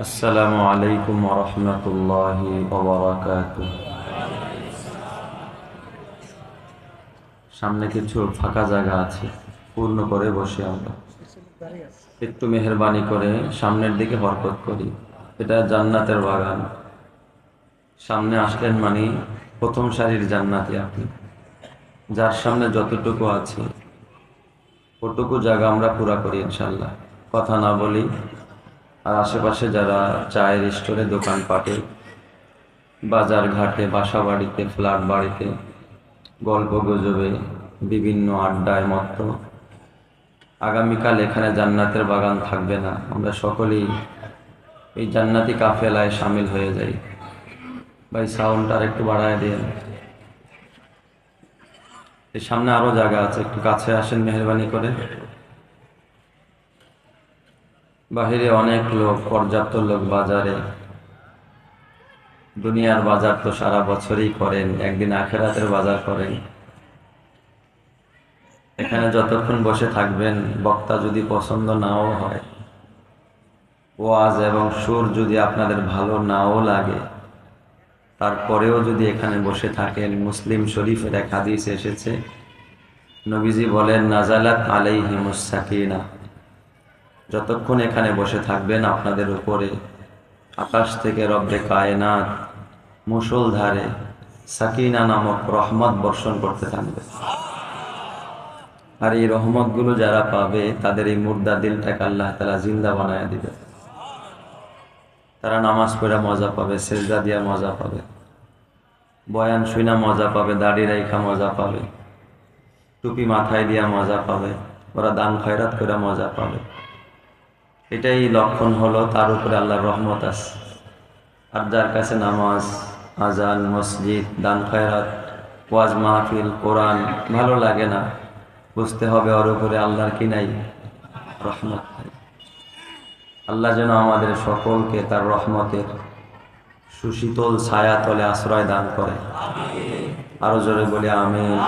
আসসালামু আলাইকুম ওয়া রাহমাতুল্লাহি ওয়া বারাকাতুহু। সামনে কিছু ফাঁকা জায়গা আছে, পূর্ণ করে বসে আমরা একটু মেহেরবানি করে সামনের দিকে হরকত করি। এটা জান্নাতের বাগান। সামনে আসলেন মানে প্রথম সারির জান্নাতি আপনি। যার সামনে যতটুকু আছে ওটুকু জায়গা আমরা পুরা করি ইনশাল্লাহ, কথা না বলি। আর আশেপাশে যারা চায়ের স্টোরে, দোকানপাটে, বাজার ঘাটে, বাসা বাড়িতে, ফ্ল্যাট বাড়িতে গল্প গুজবে, বিভিন্ন আড্ডায় মত্ত, আগামীকাল এখানে জান্নাতের বাগান থাকবে না, আমরা সকলেই এই জান্নাতি কাফেলায় সামিল হয়ে যাই। ভাই সাউন্ডটা আর একটু বাড়ায় দিন। এই সামনে আরো জায়গা আছে, একটু কাছে আসেন মেহেরবানি করে। বাহিরে অনেক লোক, পর্যাপ্ত লোক বাজারে। দুনিয়ার বাজার তো সারা বছরই করেন, একদিন আখেরাতের বাজার করেন। এখানে যতক্ষণ বসে থাকবেন, বক্তা যদি পছন্দ নাও হয়, ওয়াজ এবং সুর যদি আপনাদের ভালো নাও লাগে, তারপরেও যদি এখানে বসে থাকেন, মুসলিম শরীফের এক হাদিস এসেছে, নবীজি বলেন নাজালাত আলাইহিমুস সাকিনা, যতক্ষণ এখানে বসে থাকবেন আপনাদের উপরে আকাশ থেকে রব্বে কায়নাত মুষলধারে সাকিনা নামক রহমত বর্ষণ করতে থাকবে। আর এই রহমতগুলো যারা পাবে তাদের এই মুর্দা দিলটাকে আল্লাহ তাআলা জিন্দা বানায় দিবে। তারা নামাজ পড়ে মজা পাবে, সেজদা দিয়া মজা পাবে, বয়ান শুনা মজা পাবে, দাড়ি রাইখা মজা পাবে, টুপি মাথায় দিয়া মজা পাবে, ওরা দান খয়রাত করে মজা পাবে। এটাই লক্ষণ হলো তার উপরে আল্লাহর রহমত আছে। আর যার কাছে নামাজ, আজান, মসজিদ, দান খয়রাত, ওয়াজ মাহফিল, কোরআন ভালো লাগে না, বুঝতে হবে ওর উপরে আল্লাহর কি নাই, রহমত নাই। আল্লাহ যেন আমাদের সকলকে তার রহমতের সুশীতল ছায়া তলে আশ্রয় দান করে। আরো জোরে বলি আমিন।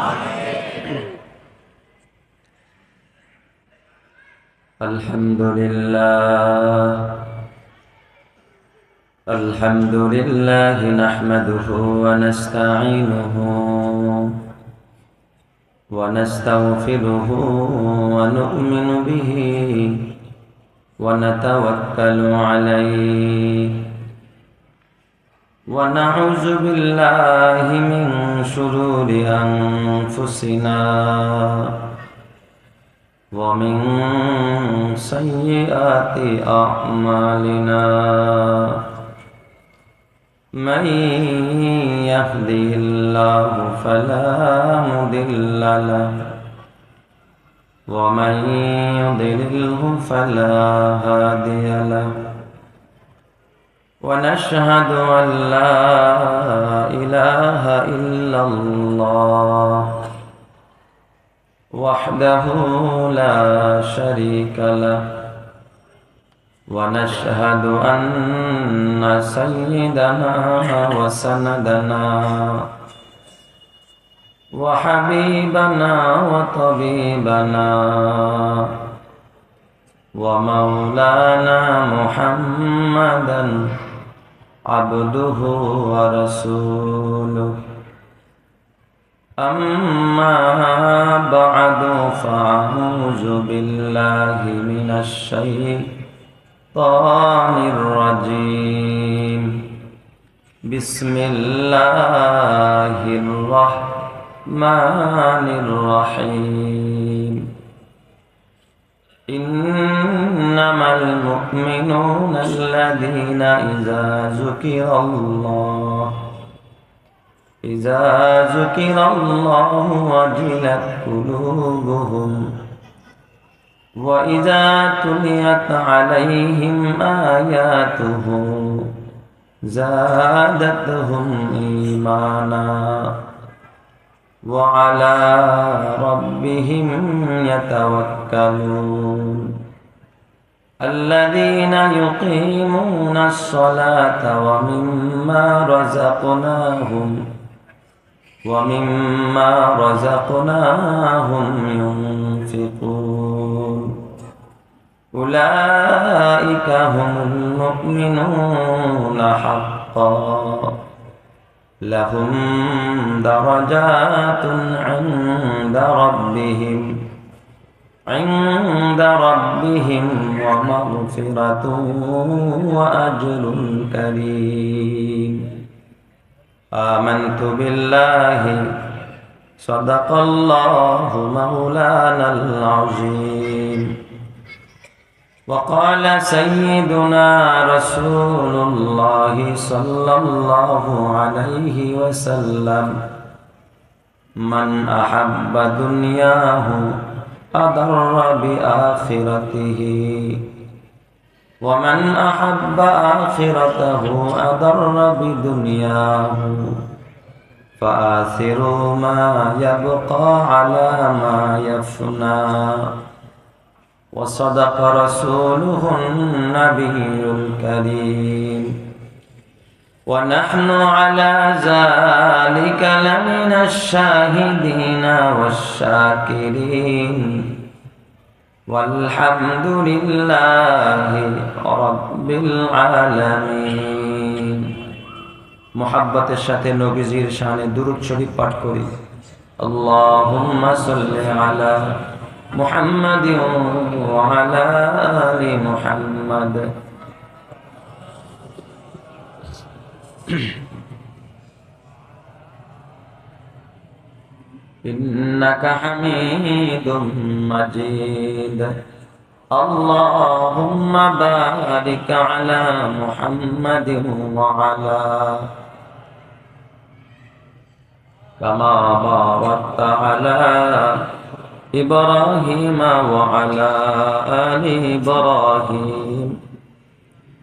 আলহামদুলিল্লাহ আলহামদুলিল্লাহ নাহমাদুহু ওয়া নাস্তাঈনুহু ওয়া নাস্তাগফিরুহু ওয়া নু'মিনু বিহি ওয়া নাতাওয়াক্কালু আলাইহি ওয়া নাউযু বিল্লাহি মিন শুরুরি আনফুসিনা ওয়া মিন সাইয়্যাতি আ'মালিনা। من يهده الله فلا مضل له ومن يضلله فلا هادي له ونشهد أن لا إله إلا الله وحده لا شريك له ونشهد أن سيدنا وسندنا وحبيبنا وطبيبنا ومولانا محمدا عبده ورسوله. أما بعد فأعوذ بالله من الشيطان الرجيم. بسم الله الرحمن الرحيم. إنما المؤمنون الذين إذا ذكر الله وجلت قلوبهم وإذا تليت عليهم آياته زادتهم إيمانا وعلى ربهم يتوكلون. الذين يقيمون الصلاة ومما رزقناهم ينفقون. أولئك هم المؤمنون حقا لهم درجات عند ربهم ومغفرة وأجر كريم آمنت بالله صدق الله مولانا العظيم وقال سيدنا رسول الله صلى الله عليه وسلم من أحب دنياه أضر بآخرته ومن أحب آخرته أضر بدنياه فآثروا ما يبقى على ما يفنى وصدق رسوله النبي الكريم ونحن على ذلك لمن الشاهدين والشاكرين والحمد لله رب العالمين محبতের সাথে নবীজির শানে দুরূদ শরীফ পাঠ করি আল্লাহুম্মা সাল্লি আলা محمد وعلى آل محمد إنك حميد مجيد اللهم بارك على محمد وعلى كما باركت على إبراهيم وعلى آل إبراهيم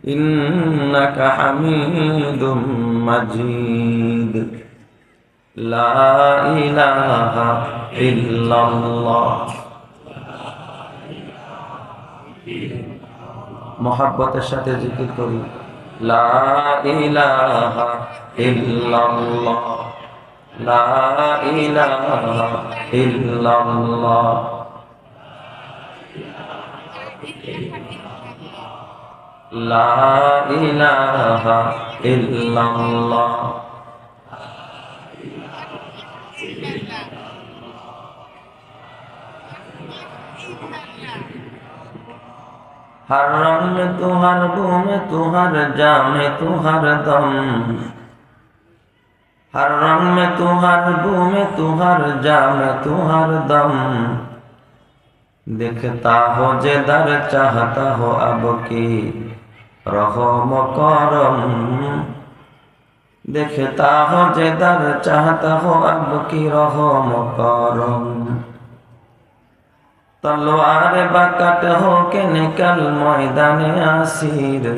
إنك حميد مجيد لا إله إلا الله محبة الشتى ذكر كريم لا إله إلا الله لا إله إلا الله لا إله إلا الله हर रंग में तू हर बू में तू हर जा में तू हर दम हर रंग में तू हर बू में तू हर जा में तू हर दम दिखता हो जिधर चाहता हो अब की रहम करम दिखता हो जिधर चाहता हो अब की रहम करम तलवार बकट हो के निकल मैदाने आसीर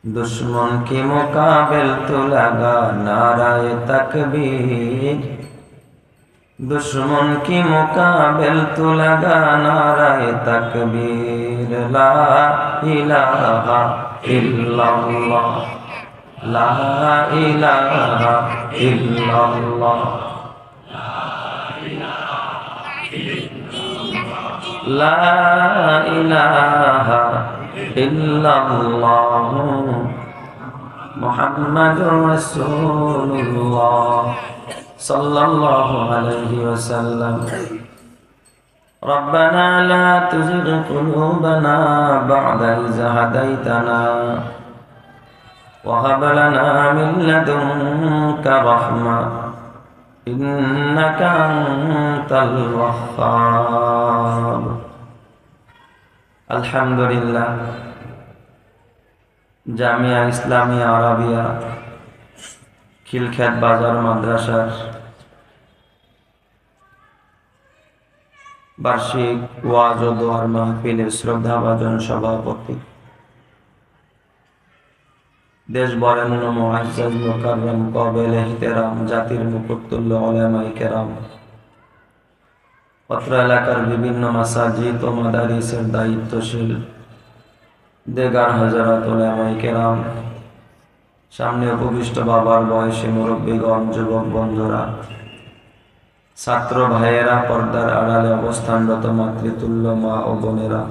दुश्मन के मुकाबिल तो लगा नाराए तकबीर दुश्मन की मुकाबिल तो लगा नाराए तकबीर ला इलाहा इल्लल्लाह ला इलाहा इल्लल्लाह ला इलाहा इल्लल्लाह मुहम्मदुर रसूलुल्लाह सल्लल्लाहु अलैहि वसल्लम रब्बना ला तुज़िग़ क़ुलूबना बअद इज़ हदैतना वहब लना मिन लदुनका रहमा इन्नका अंतल वह्हाब अल्हम्दुलिल्लाह জামিয়া ইসলামিয়া আরাবিয়া খিলখ্যাত বাজার মাদ্রাসার বার্ষিক ওয়াজ ও দোয়ার মাহফিলের শ্রদ্ধাভাজন সভাপতি দেশ বরেণ্য মুআজ্জাজ মুকাররম কাবিল ইহতিরাম জাতির মুকুটতুল্য উলামায়ে কেরাম অত্র এলাকার বিভিন্ন মাসাজিদ ও মাদারিসের দায়িত্বশীল দেগার হাজারাত উলামায়ে কেরাম সামনে উপবিষ্ট বাবার বয়সী মুরব্বীগণ যুবক বন্ধুরা ছাত্র ভাইয়েরা পর্দার আড়ালে অবস্থানরত মাতৃতুল্য মা ও বোনেরা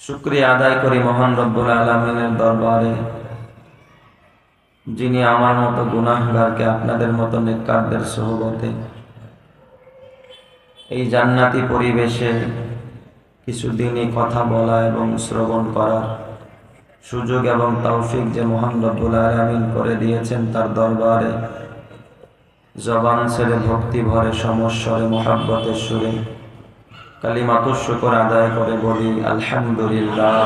শুকরিয়া আদায় করি মহান রব্বুল আলামিনের দরবারে, যিনি আমার মতো গুনাহগারকে আপনাদের মতো নেককারদের সোহবতে এই জান্নাতি পরিবেশে কিছুদিনই কথা বলা এবং শ্রবণ করার সুযোগ এবং তৌফিক যে মহান রব্বুল আলামিন করে দিয়েছেন, তার দরবারে জবান ছেড়ে ভক্তি ভরে সমস্বরে মোহাব্বতের সুরে কালিমাতুশ শুকর আদায় করে বলি আলহামদুলিল্লাহ।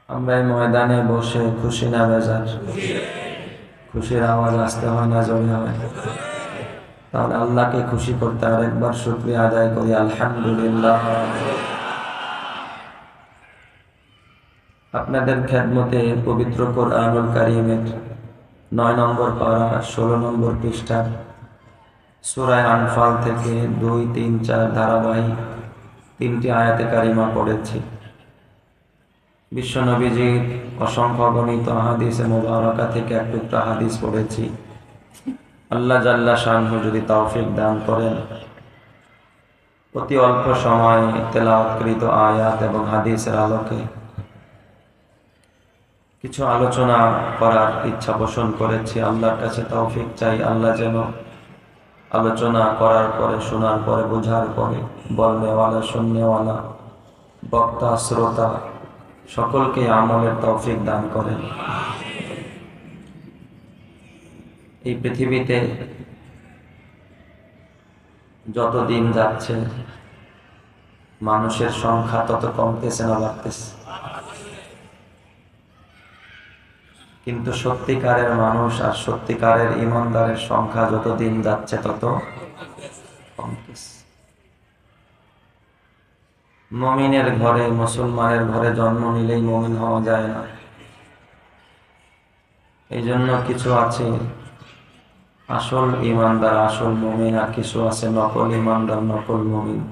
আমরা এই ময়দানে বসে খুশি না বেজার? খুশির আওয়াজ আসতে হয় না জোরে হয়? তাহলে আল্লাহকে খুশি করতে আরেকবার শুকরিয়া আদায় করি আলহামদুলিল্লাহ। আপনাদের খেদমতে পবিত্র কোরআনুল কারীমের 9 নম্বর পারা 16 নম্বর পৃষ্ঠা সূরা আনফাল থেকে 2, 3, 4 ধারাবাহিক 3টি আয়াতে কারিমা পড়েছি। বিশ্বনবীজির অসংখ্য গণিত হাদিসে মুবারাকা থেকে এক টুকরা হাদিস পড়েছি। আল্লাহ জাল্লা শানহু যদি তৌফিক দান করেন, অতি অল্প সময় তেলাওয়াতকৃত আয়াত এবং হাদিসের আলোকে কিছু আলোচনা করার ইচ্ছা পোষণ করেছি। আল্লাহর কাছে তৌফিক চাই, আল্লাহ যেন আলোচনা করার পরে, শোনার পরে, বোঝার পরে বলনেওয়ালা, শুননেওয়ালা, বক্তা, শ্রোতা সকলকে আমলের তৌফিক দান করেন। এই পৃথিবীতে যত দিন যাচ্ছে মানুষের সংখ্যা তত কমতেছে না বাড়তেছে, কিন্তু সত্যিকারের মানুষ আর সত্যিকারের ইমানদারের সংখ্যা যত দিন যাচ্ছে তত কমতেছে। মুমিনের ঘরে, মুসলমানের ঘরে জন্ম নিলেই মুমিন হওয়া যায় না। এই জন্য কিছু আছে আসল ইমানদার, আসল মুমিন, আর কিছু আছে নকল ইমানদার, নকল মুমিন।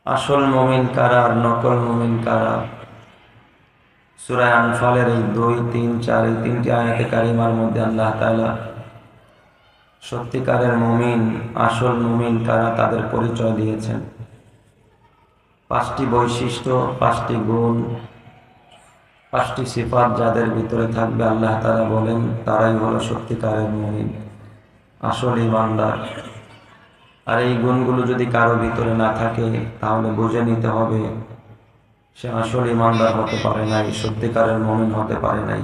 আসল মুমিন কারা আর নকল মুমিন কারা? সূরা আনফালের এই 2, 3, 4 এই 3টি আয়াতে কারিমার মধ্যে আল্লাহ তাআলা সত্যিকারের মুমিন, আসল মুমিন কারা তাদের পরিচয় দিয়েছেন। 5টি বৈশিষ্ট্য, 5টি গুণ, 5টি সিফাত যাদের ভিতরে থাকবে আল্লাহ তাআলা বলেন তারাই হলো সত্যিকারের মুমিন, আসল ইমানদার। আর এই গুণগুলো যদি কারো ভিতরে না থাকে তাহলে বুঝে নিতে হবে সে আসল ইমানদার হতে পারে নাই, সত্যিকারের মুমিন হতে পারে নাই।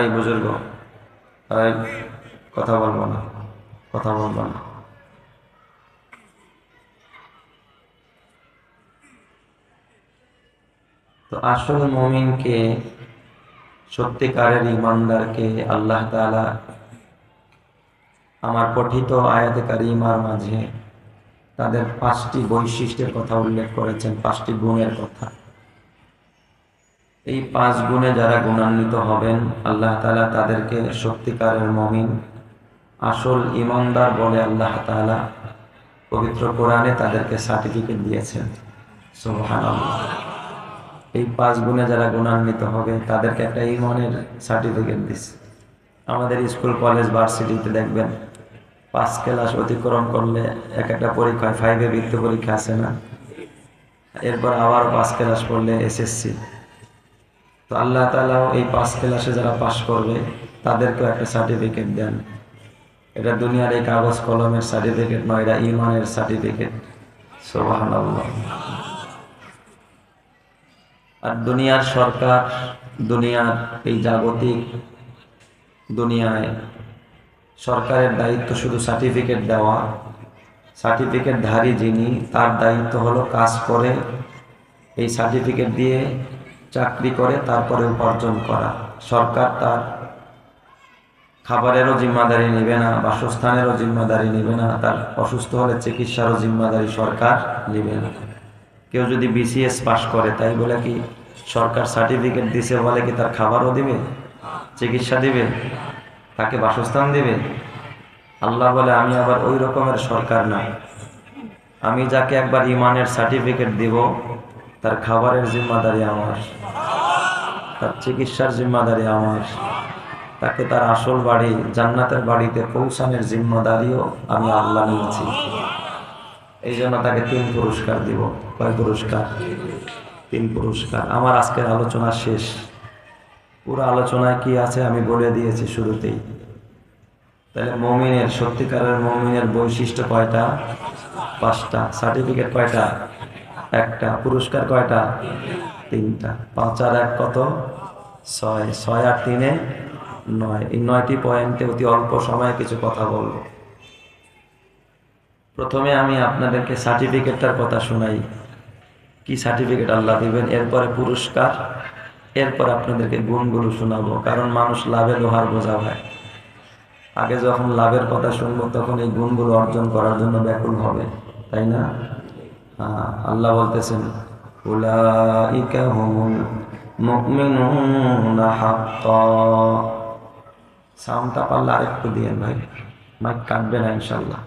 এই বুজুর্গ, এই কথা বলবো না, কথা বলবো না। তো আসল মুমিনকে, সত্যিকারের ইমানদারকে আল্লাহ তাআলা আমার পঠিত আয়াতে কারিমার মাঝে তাদের 5টি বৈশিষ্ট্যের কথা উল্লেখ করেছেন, 5টি গুণের কথা। এই 5 গুণে যারা গুণান্বিত হবেন আল্লাহ তাআলা তাদেরকে সত্যিকারের মুমিন, আসল ইমানদার বলে আল্লাহ তাআলা পবিত্র কোরআনে তাদেরকে সার্টিফিকেট দিয়েছেন। সুবহানাল্লাহ। এই 5 গুণে যারা গুণান্বিত হবে তাদেরকে একটা ঈমানের সার্টিফিকেট দিচ্ছে। আমাদের স্কুল, কলেজ, ভার্সিটিতে দেখবেন 5 ক্লাস অতিক্রম করলে একটা পরীক্ষা, 5-এ বৃত্তি পরীক্ষা আছে না, এরপর আবার 5 ক্লাস পড়লে এসএসসি। তো আল্লাহ তাআলাও এই 5 ক্লাসে যারা পাশ করবে তাদেরকেও একটা সার্টিফিকেট দেন। এটা দুনিয়ার এই কাগজ কলমের সার্টিফিকেট নয়, এটা ঈমানের সার্টিফিকেট। সুবহানাল্লাহ। আর দুনিয়ার সরকার, দুনিয়ার এই জাগতিক দুনিয়ায় সরকারের দায়িত্ব শুধু সার্টিফিকেট দেওয়া। সার্টিফিকেটধারী যিনি, তার দায়িত্ব হলো কাজ করে এই সার্টিফিকেট দিয়ে চাকরি করে তারপরে উপার্জন করা। সরকার তার খাবারেরও জিম্মাদারি নেবে না, বাসস্থানেরও জিম্মাদারি নেবে না, তার অসুস্থ হলে চিকিৎসারও জিম্মাদারি সরকার নেবে না। কেউ যদি বিসিএস পাশ করে তাই বলে কি সরকার সার্টিফিকেট দিছে বলে কি তার খাবারও দিবে, চিকিৎসা দিবে, তাকে বাসস্থান দিবে? আল্লাহ বলে আমি আবার ওই রকমের সরকার না, আমি যাকে একবার ঈমানের সার্টিফিকেট দিব তার খাবারের জিম্মাদারি আমার, তার চিকিৎসার জিম্মাদারি আমার, তাকে তার আসল বাড়ি জান্নাতের বাড়িতে পৌঁছানোর জিম্মাদারিও আমি আল্লাহ নিয়েছি। এই জন্য তাকে 3 পুরস্কার দিব। কয় পুরস্কার? 3 পুরস্কার। আমার আজকের আলোচনা শেষ। পুরো আলোচনায় কি আছে আমি বলে দিয়েছি শুরুতেই। তাহলে মুমিনের, সত্যিকারের মুমিনের বৈশিষ্ট্য কয়টা? 5টা। সার্টিফিকেট কয়টা? 1টা। পুরস্কার কয়টা? 3টা। 5 আর 1 কত? 6। 6 আর 3 9। এই 9টি পয়েন্টে অতি অল্প সময়ে কিছু কথা বলবো। প্রথমে আমি আপনাদেরকে সার্টিফিকেটটার কথা শোনাই। কি সার্টিফিকেট আল্লাহ দিবেন, এরপরে পুরস্কার, এরপর আপনাদেরকে গুণগুলো শোনাবো। কারণ মানুষ লাভে লোহার বোঝা হয়। আগে যখন লাভের কথা শুনবো তখন এই গুণগুলো অর্জন করার জন্য ব্যাকুল হবে, তাই না? হ্যাঁ, আল্লাহ বলতেছেন উলাইকা হুমুল মুমিনুনা হাক্কা। সাউন্ডটা পারলে আরেকটু দিয়েন ভাই, মাইক কাটবে না ইনশাল্লাহ।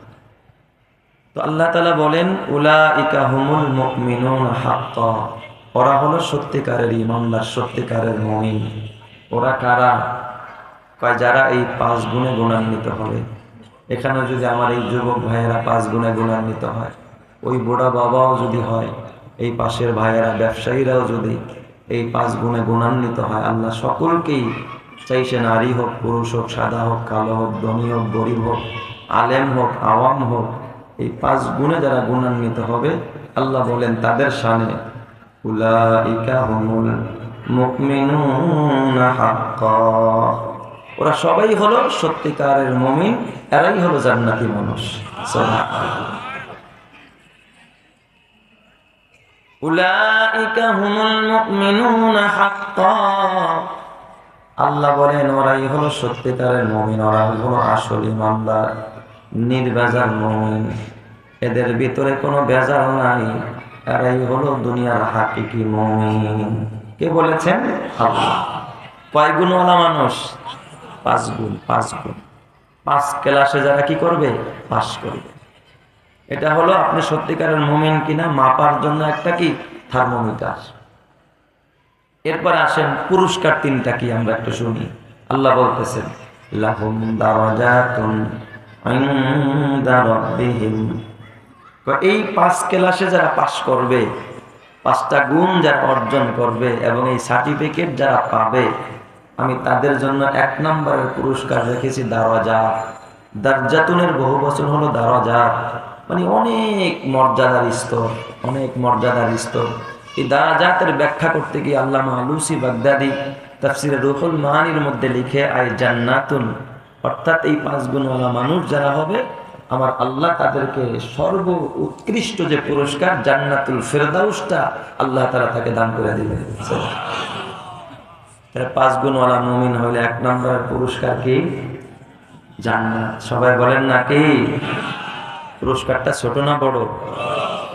তো আল্লাহ তাআলা বলেন উলাইকা হুমুল মুমিনুনা হাক্কা, ওরা হলো সত্যিকারের ঈমানদার, সত্যিকারের মুমিন। ওরা কারা? কয় যারা এই 5 গুণে গুণান্বিত হবে। এখানে যদি আমার এই যুবক ভাইয়েরা 5 গুণে গুণান্বিত হয়, ওই বুড়া বাবাও যদি হয়, এই পাশের ভাইয়েরা ব্যবসায়ীরাও যদি এই 5 গুণে গুণান্বিত হয়, আল্লাহ সকলকেই, চাইছে নারী হোক, পুরুষ হোক, সাদা হোক, কালো হোক, ধনী হোক, গরিব হোক, আলেম হোক, আওয়াম হোক, এই 5 গুণে যারা গুণান্বিত হবে, আল্লাহ বলেন তাদের শানে উলাইকা হুমুল মুমিনুনা হাক্কা, ওরা সবাই হলো সত্যিকারের মুমিন, এরাই হলো জান্নাতি মানুষ। উলাইকা হুমুল মুমিনুনা হাক্কা, আল্লাহ বলেন ওরাই হলো সত্যিকারের মুমিন, ওরাই হলো আসল ঈমানদার, নির্ভেজাল মুমিন। এদের ভিতরে কোনো ভেজাল নাই, এরাই হলো দুনিয়ার হাকিকি মুমিন। কে বলেছেন? আল্লাহ। কয় গুণওয়ালা মানুষ? 5 গুণ। 5 গুণ। 5 ক্লাসে যারা কি করবে? পাস করবে। এটা হলো আপনি সত্যিকারের মুমিন কিনা মাপার জন্য একটা কি থার্মোমিটার। এরপর আসেন পুরস্কার 3টা কি আমরা একটু শুনি। আল্লাহ বলতেছেন লাহুম দারাজাতুন ইনদা রাব্বিহিম, এই 5 ক্লাসে যারা পাস করবে, 5টা গুণ যারা অর্জন করবে এবং এই সার্টিফিকেট যারা পাবে, আমি তাদের জন্য 1 নম্বরের পুরস্কার রেখেছি দারাজাত। দারজাতুনের বহু বচন হলো দারাজাত, মানে অনেক মর্যাদার স্তর, অনেক মর্যাদার স্তর। এই দারাজাতের ব্যাখ্যা করতে গিয়ে আল্লামা আলুসি বাগদাদি তাফসিরে রুহুল মানির মধ্যে লিখে আই জান্নাতুন, অর্থাৎ এই 5 গুণওয়ালা মানুষ যারা হবে, আমার আল্লাহ তাদেরকে সর্ব উৎকৃষ্ট যে পুরস্কার জান্নাতুল ফেরদাউসটা আল্লাহ তাআলা তাকে দান করে দিবেন। 5 গুণওয়ালা মুমিন হইলে 1 নম্বরের পুরস্কার কি? জান্নাত। সবাই বলেন না কি? পুরস্কারটা ছোট না বড়?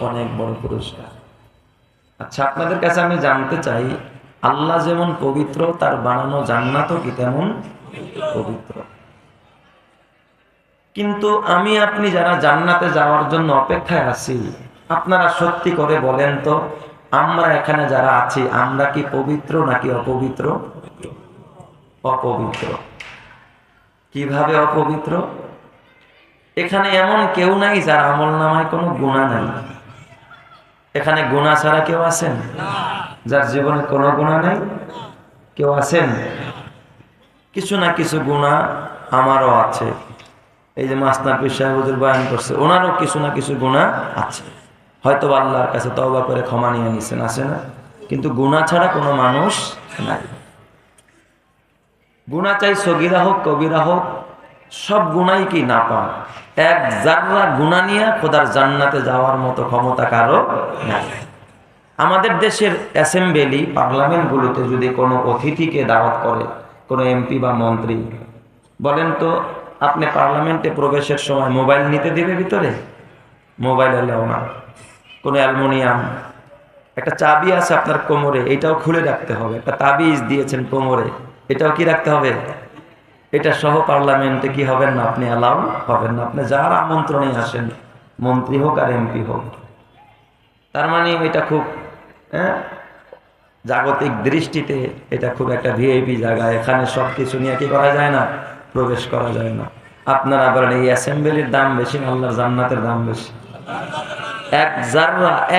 অনেক বড় পুরস্কার। আচ্ছা, আপনাদের কাছে আমি জানতে চাই, আল্লাহ যেমন পবিত্র, তার বানানো জান্নাতও কি তেমন পবিত্র। কিন্তু আমি আপনি যারা জান্নাতে যাওয়ার জন্য অপেক্ষায় আছি, আপনারা সত্যি করে বলেন তো, আমরা এখানে যারা আছি, আমরা কি পবিত্র নাকি অপবিত্র? অপবিত্র। কিভাবে অপবিত্র? এখানে এমন কেউ নাই যার আমলনামায় কোনো গুনাহ নাই। এখানে গুনাহ ছাড়া কেউ আছেন? যার জীবনে কোনো গুনাহ নাই? কেউ আছেন? কিছু না কিছু গুনাহ আমারও আছে। এই যে মাসনাদ পীর সাহেব হুজুর বয়ান করছে, ওনারও কিছু না কিছু গুনাহ আছে, হয়তো আল্লাহর কাছে তওবা করে ক্ষমা নিয়ে নিছেন, আছে না? কিন্তু গুনাহ ছাড়া কোনো মানুষ নাই। গুনাহ চাই সগীরা হোক কবিরা হোক, সব গুনাহই কি না পান। 1 জাররা গুনাহ নিয়ে খোদার জান্নাতে যাওয়ার মতো ক্ষমতা কারো নাই। আমাদের দেশের অ্যাসেম্বলি পার্লামেন্টগুলোতে যদি কোনো অতিথিকে দাওয়াত করে, কোনো এমপি বা মন্ত্রী, বলেন তো আপনি পার্লামেন্টে প্রবেশের সময় মোবাইল নিতে দিবে ভিতরে? মোবাইল এলাও না। কোনো অ্যালুমিনিয়াম, একটা চাবি আছে আপনার কোমরে, এটাও খুলে রাখতে হবে। একটা তাবিজ দিয়েছেন কোমরে, এটাও কি রাখতে হবে? এটা সহ পার্লামেন্টে কি হবেন না, আপনি অ্যালাউ হবেন না। আপনি যার আমন্ত্রণে আসেন, মন্ত্রী হোক আর এমপি হোক। তার মানে এটা খুব জাগতিক দৃষ্টিতে এটা খুব একটা ভিআইপি জায়গা, এখানে সব কিছু নিয়ে কি করা যায় না, প্রবেশ করা যায় না। আপনারা বলেন এই অ্যাসেম্বলির দাম বেশি না আল্লাহর জান্নাতের দাম বেশি?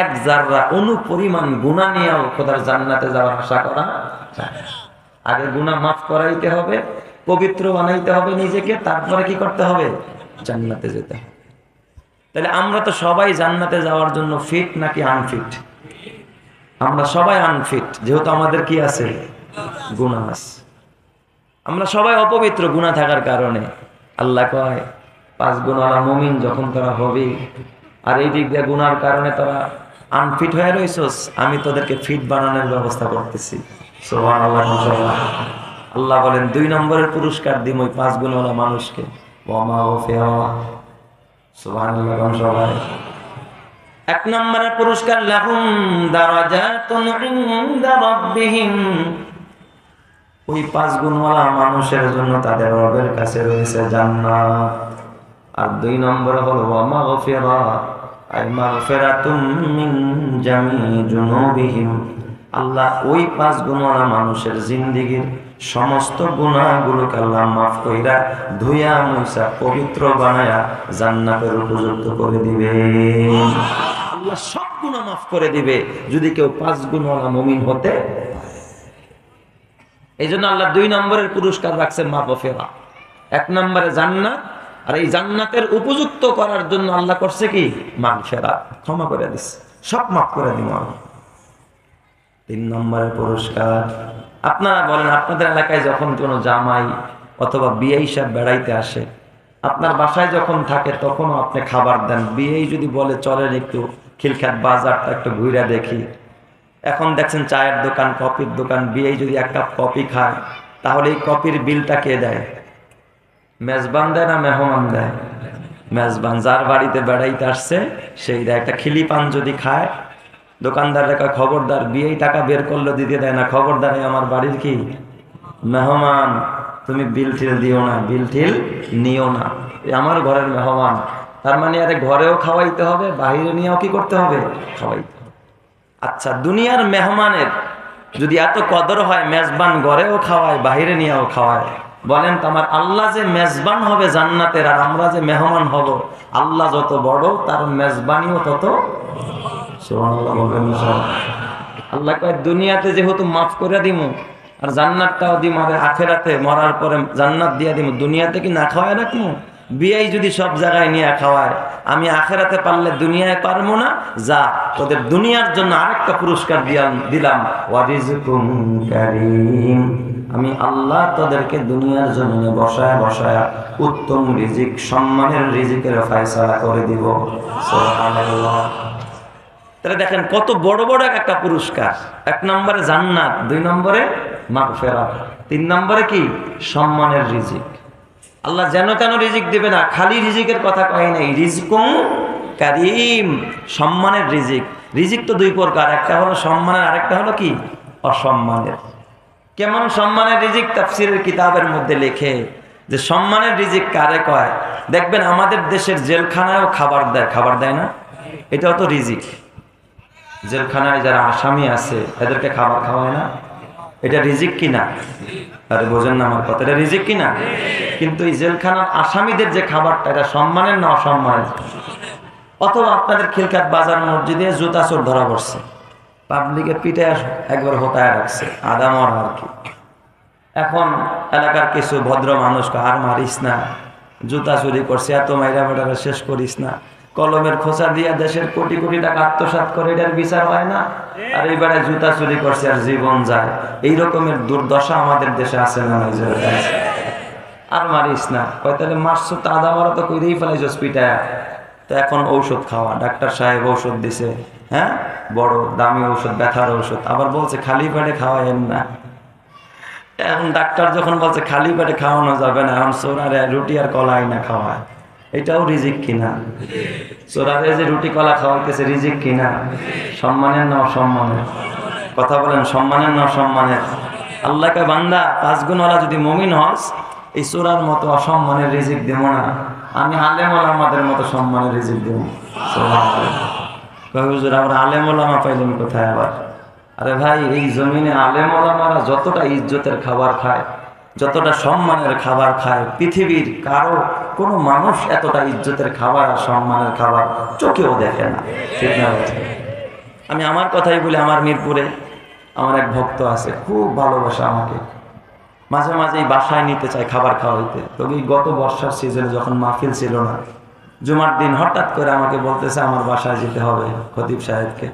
এক জাররা অনুপরিমাণ গুনাহ নিয়েও খোদার জান্নাতে যাওয়ার আশা করা যায় না। আগে গুনাহ মাফ করাইতে হবে, পবিত্র বানাইতে হবে নিজেকে, তারপরে কি করতে হবে, জান্নাতে যেতে হবে। তাহলে আমরা তো সবাই জান্নাতে যাওয়ার জন্য ফিট নাকি আনফিট? আমরা সবাই আনফিট, যেহেতু আমাদের কি আছে, গুনাহ আছে। আমরা সবাই অপবিত্র গুনাহ থাকার কারণে। আল্লাহ কয় 5 গুণওয়ালা মুমিন যখন তোরা হবি আর এই দিক দিয়ে গুনার কারণে তোরা আনফিট হয়ে রইছস, আমি তোদেরকে ফিট বানানোর ব্যবস্থা করতেছি। সুবহানাল্লাহ। আল্লাহ বলেন 2 নম্বরের পুরস্কার দিম ওই 5 গুণওয়ালা মানুষকে। সুবহানাল্লাহ। সবাই 1 নম্বরের পুরস্কার লাহুম দারাজাতুন ইনদা রাব্বিহিম, ওই 5 গুণওয়ালা মানুষের জন্য তাদের রবের কাছে রয়েছে জান্নাত। আর 2 নম্বরে হলো ওয়া মাগফিরা, আই মাগফিরাতুম মিন জামি যুনুবিহিম, আল্লাহ ওই 5 গুণওয়ালা মানুষের জিন্দেগীর সমস্ত গুনাহগুলোকে আল্লাহ মাফ কইরা ধুইয়া মুছা পবিত্র বানায়া জান্নাতের উপযুক্ত করে দিবে। আল্লাহ সব গুনাহ মাফ করে দিবে যদি কেউ 5 গুণওয়ালা মুমিন হতে। এই জন্য আল্লাহ 2 নম্বরের পুরস্কার রাখছেন মাগফিরা, 1 নম্বরে জান্নাত। আর এই জান্নাতের উপযুক্ত করার জন্য আল্লাহ করছে কি, মাগফিরাত, ক্ষমা করে দিচ্ছে, সব মাফ করে দিব। 3 নম্বরের পুরস্কার, আপনারা বলেন আপনাদের এলাকায় যখন কোনো জামাই অথবা বিয়ে সাহেব বেড়াইতে আসে, আপনার বাসায় যখন থাকে তখনও আপনি খাবার দেন। বিয়ে যদি বলে চলেন একটু খিলখ্যাত বাজারটা একটু ঘুরে দেখি, এখন দেখছেন চায়ের দোকান, কফির দোকান, বিয়ে যদি 1 কাপ কফি খায় তাহলে এই কফির বিলটা কে দেয়? মেজবান দেয় না মেহমান দেয়? মেজবান। যার বাড়িতে বেড়াইতে আসছে সেই দেয়। একটা খিলি পান যদি খায়, দোকানদাররা কয় খবরদার, বিয়ে টাকা বের করলে দিতে দেয় না, খবরদার আমার বাড়ির কি মেহমান, তুমি বিল ঠিল দিও না, বিল ঠিল নিও না, আমার ঘরের মেহমান। তার মানে আরে ঘরেও খাওয়াইতে হবে, বাহিরে নিয়েও কি করতে হবে, খাওয়াইতে হবে। আচ্ছা, দুনিয়ার মেহমানের যদি এত কদর হয়, মেজবান ঘরেও খাওয়ায় বাহিরে নিয়েও খাওয়ায়, বলেন তো আমার আল্লাহ যে মেজবান হবে জান্নাতের, আর আমরা যে মেহমান হব, আল্লাহ যত বড় তার মেজবানিও তত। আল্লাহ কয় দুনিয়াতে যেহেতু মাফ করে দিমু আর জান্নাতটাও দিম, আর আখেরাতে মরার পরে জান্নাত দিয়া দিমু, দুনিয়াতে কি না খাওয়ায় রাখবো? বিয়েই যদি সব জায়গায় নিয়ে খাওয়ায়, আমি আখেরাতে পারলে দুনিয়ায় পারবো না, যা তোদের দুনিয়ার জন্য আরেকটা পুরস্কার দিলাম, ওয়ারিজকুম কারীম, আমি আল্লাহ তোদেরকে দুনিয়ার জন্য বসায় বসায় উত্তম রিজিক, সম্মানের রিজিকের ফয়সালা করে দিব। সুবহানাল্লাহ। তাহলে দেখেন কত বড় বড় একটা পুরস্কার। 1 নম্বরে জান্নাত, 2 নম্বরে মাগফিরাত, 3 নম্বরে কি, সম্মানের রিজিক। আল্লাহ যেন তেন রিজিক দেবে না, খালি রিজিকের কথা কয় নাই, রিজকুম কারীম, সম্মানের রিজিক। রিজিক তো 2 প্রকার, একটা হলো সম্মানের, আরেকটা হলো কি, অসম্মানের। কেমন সম্মানের রিজিক? তাফসীরের কিতাবের মধ্যে লেখে যে সম্মানের রিজিক কারে কয়, দেখবেন আমাদের দেশের জেলখানায়ও খাবার দেয়, খাবার দেয় না? এটাও তো রিজিক। জেলখানায় যারা আসামি আছে এদেরকে খাবার খাওয়ায় না? এটা রিজিক কিনা? আরে বোঝেন না আমার কথা, এটা রিজিক কিনা? কিন্তু এই জেলখানার আসামিদের যে খাবারটা, এটা সম্মানের না অসম্মানের? অথবা আপনাদের খিলখ্যাত বাজার মসজিদে জুতা চোর ধরা পড়ছে, পাবলিকের পিঠে একবার হতায় রাখছে, আদা মরা আর কি। এখন এলাকার কিছু ভদ্র মানুষ আর মারিস না, জুতা চুরি করছে, এত মাইরা বেটারা শেষ করিস না, কলমের খোঁচা দিয়ে দেশের কোটি কোটি টাকা আত্মসাৎ করে, এটার বিচার হয় না? আর এইবারে জুতা চুরি করছে আর জীবন যায়। এই রকমের দুর্দশা আমাদের দেশে আছে না? আর মারিস না, কয় তাহলে মারছো তো, আদা মারা তো কইরেই ফেলাইছস পিটায়া, তো এখন ঔষধ খাওয়া। ডাক্তার সাহেব ঔষধ দিছে, হ্যাঁ, বড় দামি ঔষধ, ব্যথার ঔষধ, আবার বলছে খালি পেটে খাওয়াইেন না। এখন ডাক্তার যখন বলছে খালি পেটে খাওয়ানো যাবে না, এখন সোনারে রুটি আর কলাই না খাওয়ায়, এটাও রিজিক কিনা? সোনারে যে রুটি কলা খাওয়াইতেছে রিজিক কিনা? সম্মানের না অসম্মানের? কথা বলেন, সম্মানের না অসম্মানের? আল্লাহকে বান্দা 5 গুণওয়ালা যদি মুমিন হস, এই সোরার মতো অসম্মানের রিজিক দেব না, আমি আলেম ওলামাদের মতো সম্মানের রিজিক দেব। হুজুর আমরা আলেম ওলামা পাইলাম কোথায়? আবার আরে ভাই, এই জমিনে আলেম ওলামারা যতটা ইজ্জতের খাবার খায়, যতটা সম্মানের খাবার খায়, পৃথিবীর কারো কোনো মানুষ এতটা ইজ্জতের খাবার আর সম্মানের খাবার চোখেও দেখে না। ঠিক না? আমি আমার কথাই বলি, আমার মিরপুরে আমার এক ভক্ত আছে, খুব ভালোবাসে আমাকে, মাঝে মাঝেই বাসায় নিতে চায় খাবার খাওয়াইতে। তবে গত বর্ষার সিজনে যখন মাহফিল ছিল না, জুমার দিন হঠাৎ করে আমাকে বলতেছে আমার বাসায় যেতে হবে খতিব সাহেবকে।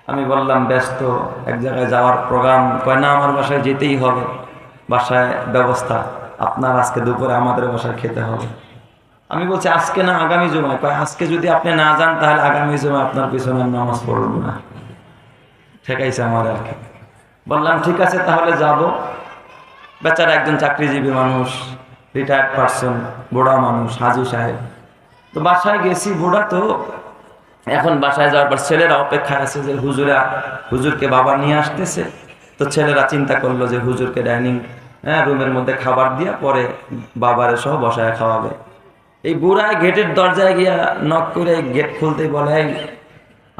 আমি বললাম ব্যস্ত, এক জায়গায় যাওয়ার প্রোগ্রাম। কয় না, আমার বাসায় যেতেই হবে, বাসায় ব্যবস্থা, আপনার আজকে দুপুরে আমাদের বাসায় খেতে হবে। আমি বলছি আজকে না, আগামী জুমায়। কয় আজকে যদি আপনি না যান তাহলে আগামী জুমায় আপনার পিছনে নামাজ পড়ব না। ঠেকাইছে আমার আর কি। বললাম ঠিক আছে তাহলে যাব। বেচারা একজন চাকরিজীবী মানুষ, রিটায়ার্ড পারসন, বুড়া মানুষ, হাজি সাহেব। তো বাসায় গেছি, বুড়া তো। এখন বাসায় যাওয়ার পর ছেলেরা অপেক্ষায় আছে যে হুজুরকে বাবা নিয়ে আসতেছে। তো ছেলেরা চিন্তা করলো যে হুজুরকে ডাইনিং রুমের মধ্যে খাবার দিয়া পরে বাবারে সহ বসায় খাওয়াবে। এই বুড়ায় গেটের দরজায় গিয়া নক করে গেট খুলতেই বলে,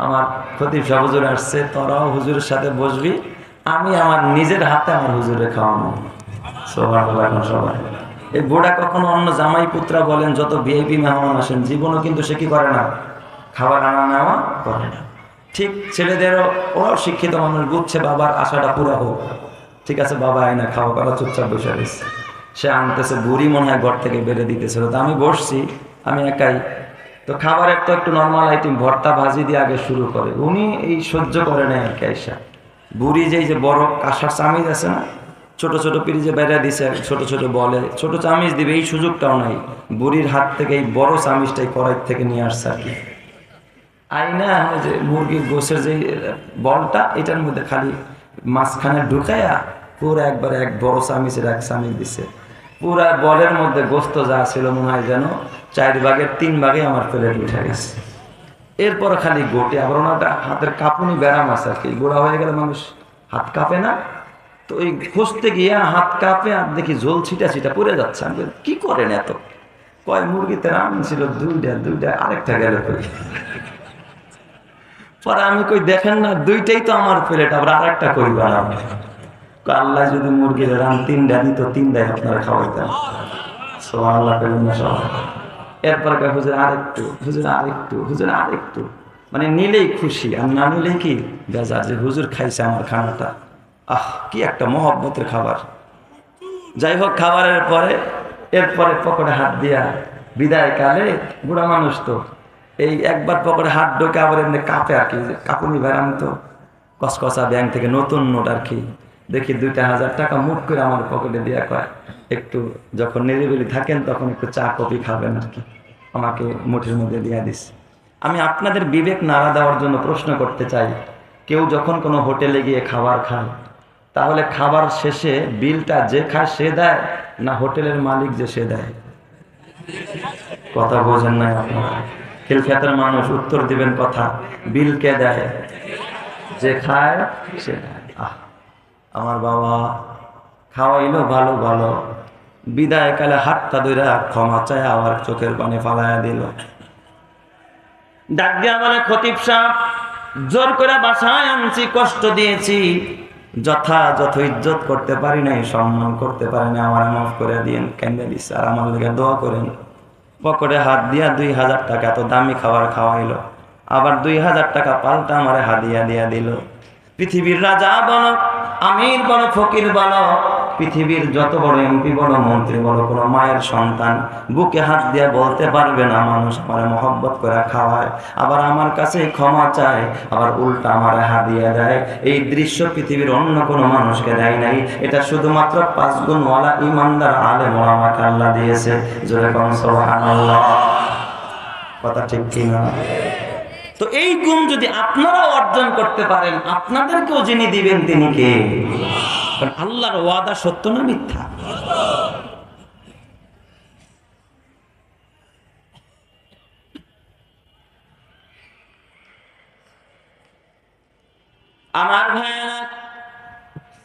আমার খতিব সাহেব হুজুর আসছে, তোরাও হুজুরের সাথে বসবি, আমি আমার নিজের হাতে আমার হুজুরে খাওয়ানো। সবাই এই বুড়া কখনো অন্য জামাই পুত্রা বলেন, যত ভিআইপি মেহমান আসেন, জীবনও কিন্তু সে কি করে না, খাবার আনা নেওয়া করে না। ঠিক ছেলেদেরও, ওরাও শিক্ষিত মানুষ, বুঝছে বাবার আশাটা পুরো হোক। ঠিক আছে, বাবা আয় না, খাওয়া করা চুপচাপ বসে রয়েছে। সে আনতেছে, বুড়ি মনে হয় ঘর থেকে বেড়ে দিতেছিল। তো আমি বসছি, আমি একাই। তো খাবারের তো একটু নর্মাল আইটেম, ভর্তা ভাজি দিয়ে আগে শুরু করে। উনি এই সহ্য করে নেয় আর কি। আইসা বুড়ি যে বড় কাঁসার চামিচ আছে না, ছোট ছোট পিরিজে বেড়ে দিছে, ছোট ছোট বলে ছোট চামিচ দিবে, এই সুযোগটাও নাই। বুড়ির হাত থেকে এই বড় চামিচটাই কড়াই থেকে নিয়ে আসছে আর কি। আইনা যে মুরগির গোশের যে বলটা, এটার মধ্যে খালি মাঝখানে ঢুকাইয়া পুরো একবারে এক বড় চামিচের এক চামিচ দিছে। পুরা বলের মধ্যে গোস্ত যা ছিল মনে হয় যেন 4 ভাগের 3 ভাগে আমার প্লেট উঠে গেছে। এরপর খালি গোটে, আবার ওনাটা হাতের কাঁপুনি ব্যারাম আছে আর কি, গোড়া হয়ে গেলে মানুষ হাত কাঁপে না। তো ওই খুঁজতে গিয়া হাত কাঁপে, আর দেখি ঝোল ছিটা ছিটা পড়ে যাচ্ছে। আমি কি করেন এত? কয় মুরগিতে রান ছিল দুইটা আরেকটা গেল কই। পরে আমি কই দেখেন না, দুইটাই তো আমার প্লেট, আবার আরেকটা কই বানাবো। আল্লাহ যদি মুরগির রান 3টা দিত, 3টাই আপনারা খাওয়াইতেন। সুবহানাল্লাহ বলেন না সবাই। এরপর হুজুর আরেকটু, হুজুর আরেকটু, হুজুর আরেকটু, মানে নিলেই খুশি, আর না নিলেই কি বেজার যে হুজুর খাইছে আমার খানাটা। কি একটা মহব্বতের খাবার। যাই হোক, খাবারের পরে এরপরে পকেটে হাত দিয়া বিদায় কালে, বুড়া মানুষ তো এই একবার পকেটে হাত ঢোকে, আবার এমনি কাঁপে আর কি, কাঁপুনি ব্যারাম তো। কসকসা ব্যাংক থেকে নতুন নোট আর কি, দেখি 2,000 টাকা মুট করে আমার পকেটে দিয়া কয়, একটু যখন নিরিবিলি থাকেন তখন একটু চা কফি খাবেন আর কি, আমাকে মুঠের মধ্যে দিয়া দিস। আমি আপনাদের বিবেক নাড়া দেওয়ার জন্য প্রশ্ন করতে চাই, কেউ যখন কোনো হোটেলে গিয়ে খাবার খায়, তাহলে খাবার শেষে বিলটা যে খায় সে দেয়, না হোটেলের মালিক যে সে দেয়? কথা বোঝেন নাই আপনারা? খিলখ্যাতের মানুষ, উত্তর দিবেন কথা। বিল কে দেয়? যে খায় সে দেয়। আমার বাবা খাওয়াইলো ভালো ভালো, বিদায় কালে হাতটা ধরে ক্ষমা চায়, আবার চোখের পানি ফালাইয়া দিল। ডাক দিয়া বলে, খতিব সাহেব, জোর করে বাসায় আনছি, কষ্ট দিয়েছি, যথাযথ ইজ্জত করতে পারি নাই, সম্মান করতে পারি নাই, আমার মাফ করে দিয়েন। কেন্দ্রে দিচ্ছে, আর আমার লেগে দোয়া করেন। পকেটে হাত দিয়া 2,000 টাকা, এত দামি খাবার খাওয়াইলো, আবার 2,000 টাকা পাল্টা আমার হাদিয়া দিয়া দিল। পৃথিবীর রাজা বলো, আমির বলো, ফকির বলো, পৃথিবীর যত বড় এমপি বলো, মন্ত্রী বলো, কোনো মায়ের সন্তান বুকে হাত দিয়ে বলতে পারবে না মানুষ আমার মহব্বত করে খাওয়ায়, আবার আমার কাছে ক্ষমা চায়, আবার উল্টা আমার হাদিয়া দেয়। এই দৃশ্য পৃথিবীর অন্য কোনো মানুষকে দেয় নাই। এটা শুধুমাত্র 5 গুণওয়ালা ইমানদার আলেম ওলামাকে আল্লাহ দিয়েছে। জোরে কোন সুবহানাল্লাহ। কথা ঠিক কি না? তো এই গুণ যদি আপনারা অর্জন করতে পারেন, আপনাদেরকেও যিনি দিবেন তিনি কে? কারণ আল্লাহর ওয়াদা সত্য না মিথ্যা? আমার ভাইয়েরা,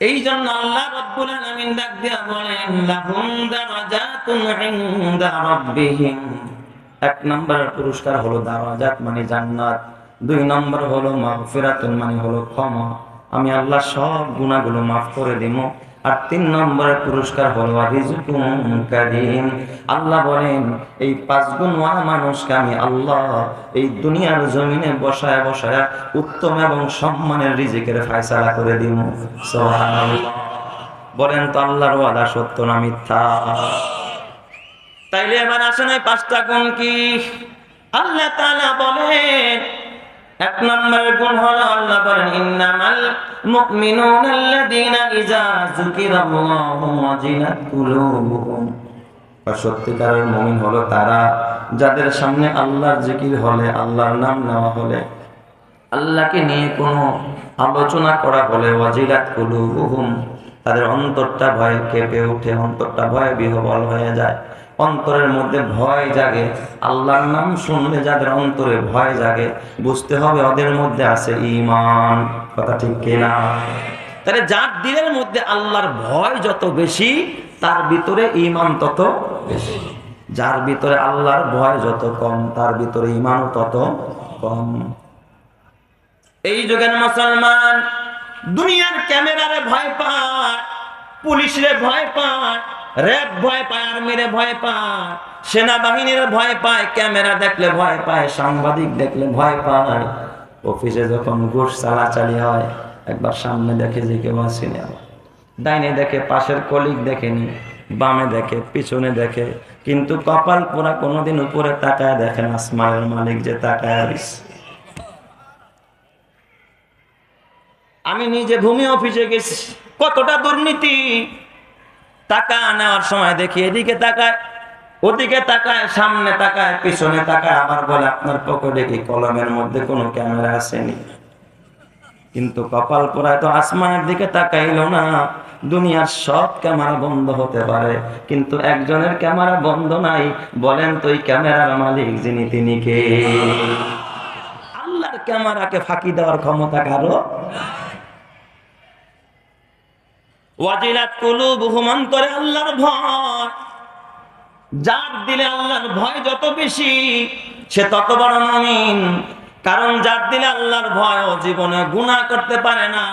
এই জন্য আল্লাহ রাব্বুল আলামিন ডাক দিয়া বলেন, লাহুম দারাজাতুন ইনদা রাব্বিহিম। 1 নম্বরের পুরস্কার হলো দারাজাত মানে জান্নাত, 2 নম্বর হলো মাগফিরাতুন মানে হলো ক্ষমা, আমি আল্লাহ সব গুনাহগুলো মাফ করে দিব। আর 3 নম্বরের পুরস্কার হলো রিজকুম কারীম। আল্লাহ বলেন এই 5 গুণওয়ালা মানুষকে আমি আল্লাহ এই দুনিয়ার জমিনে বসায় বসায় উত্তম এবং সম্মানের রিজিকের ফয়সালা করে দিব। সুবহানাল্লাহ। বলেন তো আল্লাহর ওয়াদা সত্য না মিথ্যা? তাইলে এবার আসেন এই 5টা গুণ কি? আল্লাহ তাআলা বলেন 1 নম্বরের গুণ হলো আল্লাহ বলেন ইন্নামাল মুমিনুনা আল্লাযীনা ইযা যুকিরাল্লাহু ওয়াজিলাত কুলুবুহুম। সত্যিকারের মুমিন হলো তারা যাদের সামনে আল্লাহর জিকির হলে, আল্লাহর নাম নেওয়া হলে, আল্লাহকে নিয়ে কোনো আলোচনা করা হলে ওয়াজিলাত কুলুবুহুম, তাদের অন্তরটা ভয়ে কেঁপে ওঠে, অন্তরটা ভয়ে বিহ্বল হয়ে যায়, অন্তরের মধ্যে ভয় জাগে। আল্লাহর নাম শুনলে যাদের অন্তরে ভয় জাগে, বুঝতে হবে ওদের মধ্যে আছে ঈমান। কথা ঠিক কিনা? তাহলে যার দিলের মধ্যে আল্লাহর ভয় যত বেশি, তার ভিতরে ঈমান তত বেশি। যার ভিতরে আল্লাহর ভয় যত কম, তার ভিতরে ঈমানও তত কম। এই যুগের মুসলমান দুনিয়ার ক্যামেরারে ভয় পায়, পুলিশরে ভয় পায়, র‍্যাব ভয় পায়, আর্মিরে ভয় পায়, সেনাবাহিনীর ভয় পায়, ক্যামেরা দেখলে ভয় পায়, সাংবাদিক দেখলে ভয় পায়। অফিসে যখন ঘুষ চালাচালি হয়, একবার সামনে দেখে যে কেউ আসেনি, ডাইনে দেখে পাশের কলিগ দেখেনি, বামে দেখে পিছনে দেখে, কিন্তু কপাল পোড়া কোনোদিন উপরে তাকায় দেখেন আসমানের মালিক যে তাকায় আসছে। আমি নিজে ভূমি অফিসে গেছি, কতটা দুর্নীতি। টাকা নেওয়ার সময় দেখি এদিকে তাকায়, ওদিকে তাকায়, সামনে তাকায়, পিছনে তাকায়, আবার বলে আপনার পকেটে কি কলমের মধ্যে কোনো ক্যামেরা আসেনি? কিন্তু কপাল পোড়ায় তো আসমানের দিকে তাকাইলো না। দুনিয়ার সব ক্যামেরা বন্ধ হতে পারে, কিন্তু একজনের ক্যামেরা বন্ধ নাই। বলেন তো এই ক্যামেরার মালিক যিনি, তিনি কে? আল্লাহর ক্যামেরাকে ফাঁকি দেওয়ার ক্ষমতা কারো? ওয়াজিলাত কুলুবুহুম, অন্তরে আল্লাহর ভয়। যার দিলে আল্লাহর ভয় যত বেশি, সে তত বড় মুমিন। কারণ যার দিলে আল্লাহর ভয়, ও জীবনে গুনাহ করতে পারে না।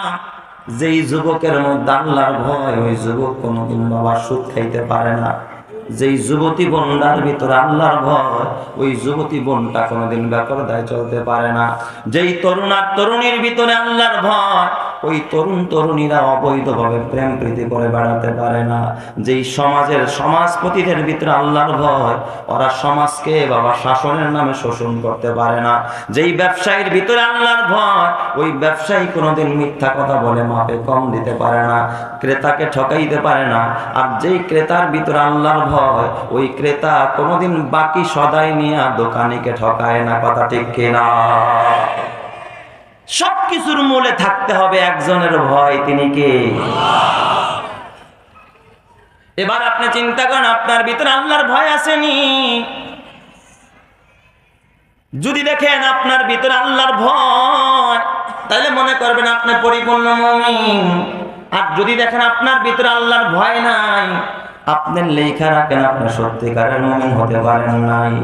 যেই যুবকের মধ্যে আল্লাহর ভয়, ওই যুবক কোনোদিন বাবা সুদ খাইতে পারে না। যেই যুবতী বোনটার ভিতরে আল্লাহর ভয়, ওই যুবতী বোনটা কোনোদিন বেপরদায় চলতে পারে না। যেই তরুণ আর তরুণীর ভিতরে আল্লাহর ভয়, ওই তরুণ তরুণীরা অবৈধভাবে প্রেম প্রীতি করে বেড়াতে পারে না। যেই সমাজের সমাজপতিদের ভিতরে আল্লাহর ভয়, ওরা সমাজকে বাবা শাসনের নামে শোষণ করতে পারে না। যেই ব্যবসায়ীর ভিতরে আল্লাহর ভয়, ওই ব্যবসায়ী কোনোদিন মিথ্যা কথা বলে মাপে কম দিতে পারে না, ক্রেতাকে ঠকাইতে পারে না। আর যেই ক্রেতার ভিতরে আল্লাহর ভয়, ওই ক্রেতা কোনোদিন বাকি সদাই নিয়ে দোকানিকে ঠকায় না। কথা ঠিক কিনা? সবকিছুর মূলে থাকতে হবে একজনের ভয়, তিনি কে? এবার আপনি চিন্তা করেন, আপনার ভিতরে আল্লাহর ভয় আসেনি? যদি দেখেন আপনার ভিতরে আল্লাহর ভয়, তাহলে মনে করবেন আপনি পরিপূর্ণ মুমিন। আর যদি দেখেন আপনার ভিতরে আল্লাহর ভয় নাই, আপনি লেখা রাখেন আপনি সত্যিকারের মুমিন হতে পারেন নাই।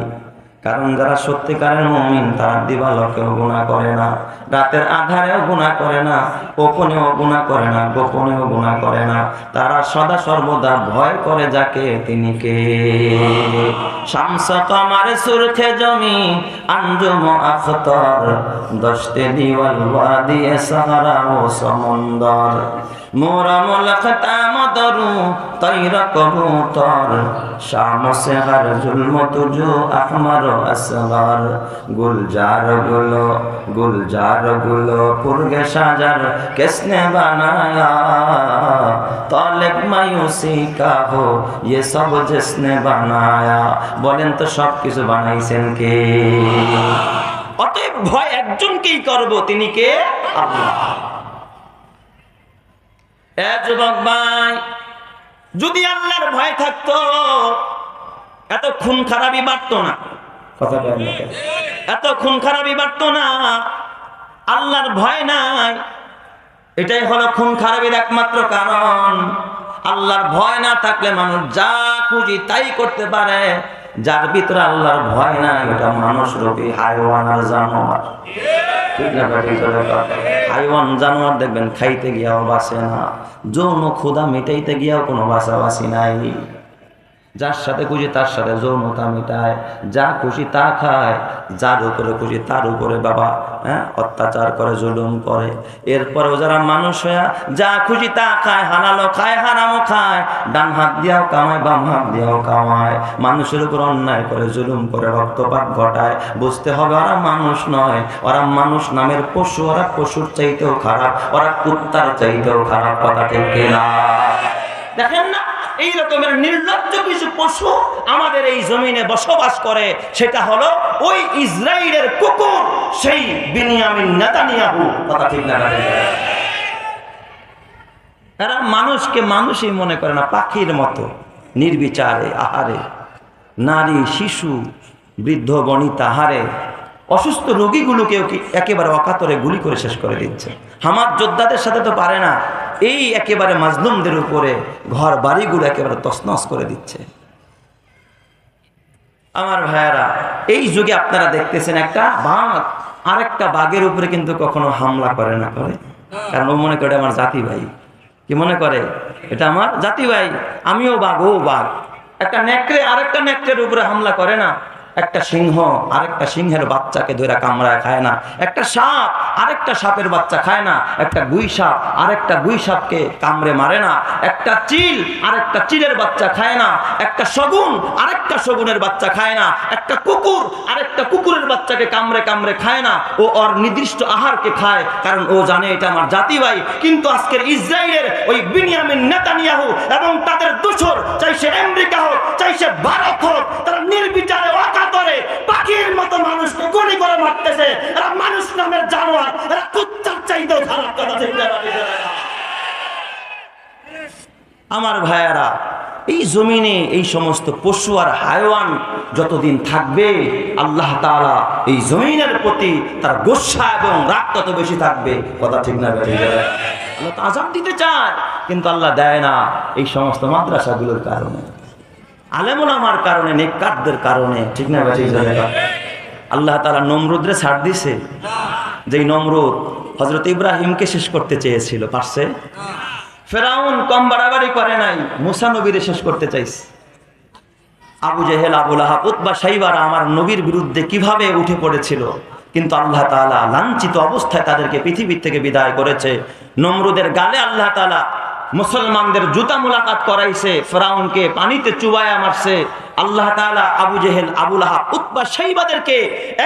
কারণ যারা সত্যিকারের মুমিন, তারা দিবালোকেও গুনাহ করে না, রাতের আধারেও গুনাহ করে না, গোপনেও গুনাহ করে না, গোপনেও গুনাহ করে না। তারা সদা সর্বদা ভয় করে যাকে, তিনি কে? শামস কমার সুরখে জমি আঞ্জুম আখতার, দশতে দিওয়াল ওয়াদিয়ে সাহারা ও সমন্দর, মোরা মুলখতা মদরু তৈরা কবুতর, শাম সে হর জুলম তুজু আহমর আসগর, গুলজার গুলো পুরগে সাজার কিসনে বানায়া, তালেব মায়ুসি কা হো ये सब जिसने बनाया। বলেন তো সব কিছু বানাইছেন কে? অতএব ভয় একজনকেই করব, তিনি কে? আল্লাহ। এ যুবক ভাই, যদি আল্লাহর ভয় থাকতো, এত খুন খারাপি বাড়তো না। কথা বলেন না, এত খুন খারাপি বাড়তো না। আল্লাহর ভয় নাই, এটাই হলো খুন খারাপির একমাত্র কারণ। আল্লাহর ভয় না থাকলে মানুষ যা খুশি তাই করতে পারে। যার ভিতরে আল্লাহর ভয় নাই, ওটা মানুষ রূপী হায়ওয়ান আর জানোয়ার। ঠিক না? হাইওয়ান জানোয়ার দেখবেন খাইতে গিয়াও বাঁচে না, যৌন ক্ষুধা মিটাইতে গিয়াও কোনো বাঁচাবাঁচি নাই। যার সাথে খুশি তার সাথে যৌনতা মিটায়, যা খুশি তা খায়, যার উপরে খুশি তার উপরে বাবা অত্যাচার করে, জুলুম করে। এরপরেও যারা মানুষ হয়ে যা খুশি তা খায়, হালালও খায় হারামও খায়, ডান হাত দিয়েও কামায় বাম হাত দিয়েও কামায়, মানুষের উপর অন্যায় করে, জুলুম করে, রক্তপাত ঘটায়, বুঝতে হবে ওরা মানুষ নয়, ওরা মানুষ নামের পশু। ওরা পশুর চাইতেও খারাপ, ওরা কুত্তার চাইতেও খারাপ। কথা ঠিক কিনা? দেখেন না, এই রকমের নির্লজ্জ কিছু পশু আমাদের এই জমিনে বসবাস করে। সেটা হলো ওই ইসরায়েলের কুকুর, সেই বিনিয়ামিন নেতানিয়াহু। কথা ঠিক না? এরা মানুষকে মানুষই মনে করে না, পাখির মতো নির্বিচারে আহারে, নারী শিশু বৃদ্ধ বনিতা হারে, অসুস্থ রোগীগুলোকেও একেবারে অকাতরে গুলি করে শেষ করে দিচ্ছে। হামাস যোদ্ধাদের সাথে তো পারে না, এই একেবারে মাজলুমদের উপরে ঘর বাড়িগুলো একেবারে তছনছ করে দিচ্ছে। আমার ভাইয়েরা, এই যুগে আপনারা দেখতেছেন একটা বাঘ আরেকটা বাঘের উপরে কিন্তু কখনো হামলা করে না, করে, কারণ ও মনে করে আমার জাতি ভাই। কি মনে করে? এটা আমার জাতি ভাই, আমিও বাঘ ও বাঘ। একটা নেকড়ে আরেকটা নেকড়ের উপরে হামলা করে না, একটা সিংহ আরেকটা সিংহের বাচ্চাকে ধরে কামড়ায় খায় না, একটা সাপ আরেকটা সাপের বাচ্চা খায় না, একটা গুই সাপ আরেকটা গুই সাপকে কামড়ে মারে না, একটা চিল আরেকটা চিলের বাচ্চা খায় না, একটা শগুন আরেকটা শগুনের বাচ্চা খায় না, একটা কুকুর আরেকটা কুকুরের বাচ্চাকে কামড়ে কামড়ে খায় না। ও ওর নির্দিষ্ট আহারকে খায়, কারণ ও জানে এটা আমার জাতি ভাই। কিন্তু আজকের ইসরায়েলের ওই বিনিয়ামিন নেতানিয়াহু এবং তাদের দোসর, চাই সে আমেরিকা হোক চাই সে ভারত হোক, তারা নির্বিচারে অকাতরে পাখির মতো মানুষকে গুলি করে মারতেছে। এরা মানুষ নামের জানোয়ার, এরা কুত্তার চাইতেও খারাপ। কথা ঠিক না? আমার ভাইয়েরা, এই জমিনে এই সমস্ত পশু আর হায়ওয়ান যতদিন থাকবে, আল্লাহ তাআলা এই জমিনের প্রতি তার গোসা এবং রাগ তত বেশি থাকবে। কথা ঠিক না? আল্লাহ তো আযাব দিতে চায়, কিন্তু আল্লাহ দেয় না এই সমস্ত মাদ্রাসাগুলোর কারণে, আলেম ওলামার কারণে, নেককারদের কারণে। ঠিক না? আল্লাহ তাআলা নমরুদরে ছাড় দিছে। যেই নমরুদ হযরত ইব্রাহিমকে শেষ করতে চেয়েছিল, পারছে? ফেরাউন কম বাড়াবাড়ি করে নাই, মুসা নবীরে শেষ করতে চাইছে। আবু জেহেল, আবু লাহাব, উতবা, শাইবারা আমার নবীর বিরুদ্ধে কিভাবে উঠে পড়েছিল, কিন্তু আল্লাহ তাআলা লাঞ্ছিত অবস্থায় তাদেরকে পৃথিবীর থেকে বিদায় করেছে। নমরুদের গালে আল্লাহ তাআলা মুসলমানদের জুতা মুলাকাত করাইছে, ফেরাউনকে পানিতে চুবায়া মারছে। আল্লাহ তাআলা আবু জেহেল, আবু লাহাব, উতবা, শাইবাদেরকে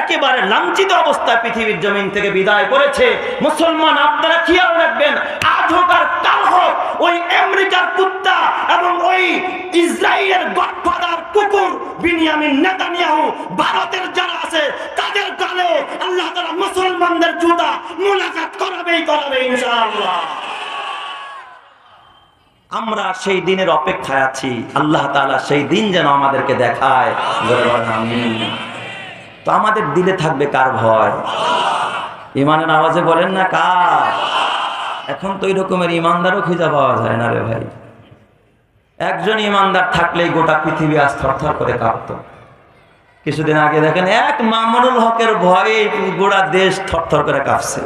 একেবারে লাঞ্ছিত অবস্থায় পৃথিবীর জমিন থেকে বিদায় করেছে। মুসলমান আপনারা খেয়াল রাখবেন, আজ হোক আর কাল হোক, ওই আমেরিকার কুত্তা এবং ওই ইসরায়েলের গডফাদার কুকুর বিনিয়ামিন নেতানিয়াহু, ভারতের যারা আছে, তাদের গালে আল্লাহ তাআলা মুসলমানদের জুতা মুলাকাত করাবেই করাবে ইনশাআল্লাহ। আমরা সেই দিনের অপেক্ষায় আছি। আল্লাহ তাআলা সেই দিন যেন আমাদেরকে দেখায়। আমিন। তো আমাদের দিলে থাকবে কার ভয়? ইমানের আওয়াজে বলেন না কার? এখন তো এই রকমের ইমানদারও খুঁজে পাওয়া যায় না রে ভাই। একজন ইমানদার থাকলেই গোটা পৃথিবী আজ থরথর করে কাঁপত। কিছুদিন আগে দেখেন এক মামুনুল হকের ভয়ে গোটা দেশ থরথর করে কাঁপছে।